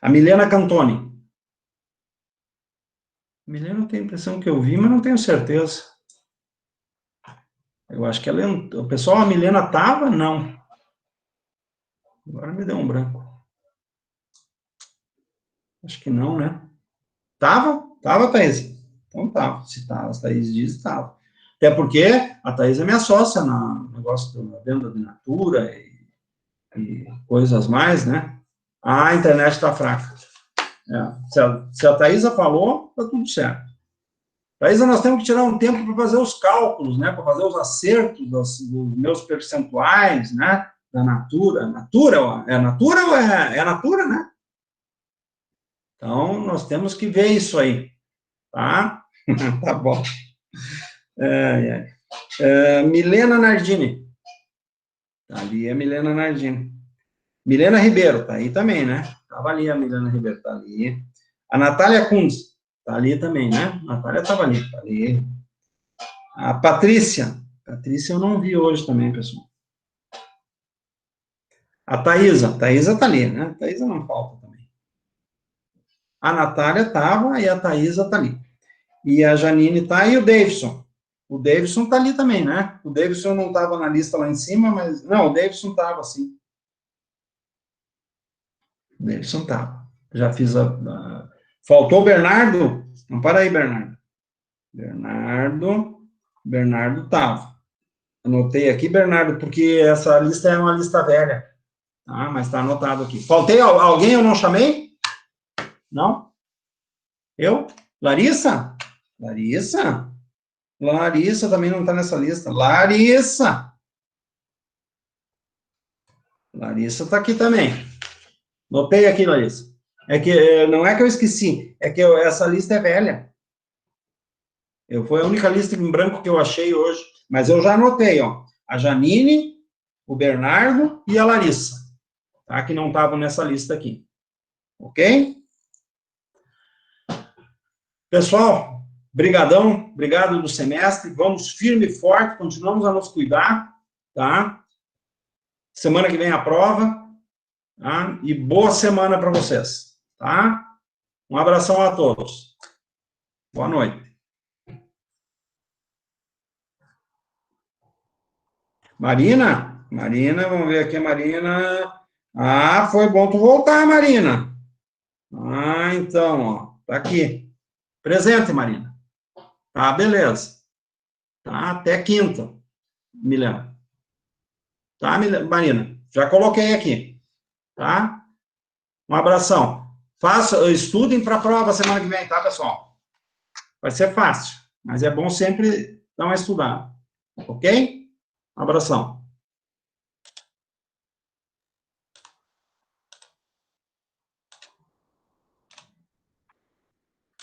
A Milena Cantoni. Milena, eu tenho a impressão que eu vi, mas não tenho certeza. Eu acho que ela... O pessoal, a Milena tava? Não. Agora me deu um branco. Acho que não, né? Tava? Tava, Thaís? Então tava. Se tava, a Thaís diz, tava. Até porque a Thaís é minha sócia no negócio da venda de Natura e coisas mais, né? A internet tá fraca. Se a Thaisa falou, tá tudo certo. Thaisa, nós temos que tirar um tempo para fazer os cálculos, né? Para fazer os acertos dos meus percentuais, né? Da Natura. Natura, é Natura ou é Natura, né? Então, nós temos que ver isso aí, tá? Tá bom. Milena Nardini. Tá ali a Milena Nardini. Milena Ribeiro, tá aí também, né? Tava ali a Milena Ribeiro, tá ali. A Natália Kunz, tá ali também, né? A Natália tava ali, tá ali. A Patrícia eu não vi hoje também, pessoal. A Thaisa tá ali, né? A Thaisa não falta também. A Natália tava e a Thaisa tá ali. E a Janine tá e o Davidson. O Davidson tá ali também, né? O Davidson não tava na lista lá em cima, mas... Não, o Davidson tava, sim. O Davidson tava. Já fiz Faltou o Bernardo? Não, para aí, Bernardo. Bernardo tava. Anotei aqui, Bernardo, porque essa lista é uma lista velha. Tá? Mas tá anotado aqui. Faltei alguém eu não chamei? Não? Eu? Larissa? Larissa também não tá nessa lista. Larissa tá aqui também. Notei aqui, Larissa. É que não é que eu esqueci, é que essa lista é velha. Foi a única lista em branco que eu achei hoje, mas eu já anotei, ó. A Janine, o Bernardo e a Larissa, tá? Que não estavam nessa lista aqui. Ok? Pessoal, brigadão, obrigado do semestre. Vamos firme e forte, continuamos a nos cuidar, tá? Semana que vem a prova, tá? E boa semana para vocês, tá? Um abração a todos. Boa noite. Marina, vamos ver aqui, Marina. Ah, foi bom tu voltar, Marina. Ah, então, ó, tá aqui. Presente, Marina. Tá, beleza. Tá, até quinta, Milena. Tá, Marina? Já coloquei aqui. Tá? Um abração. Estudem para a prova semana que vem, tá, pessoal? Vai ser fácil, mas é bom sempre dar uma estudada. Ok? Um abração.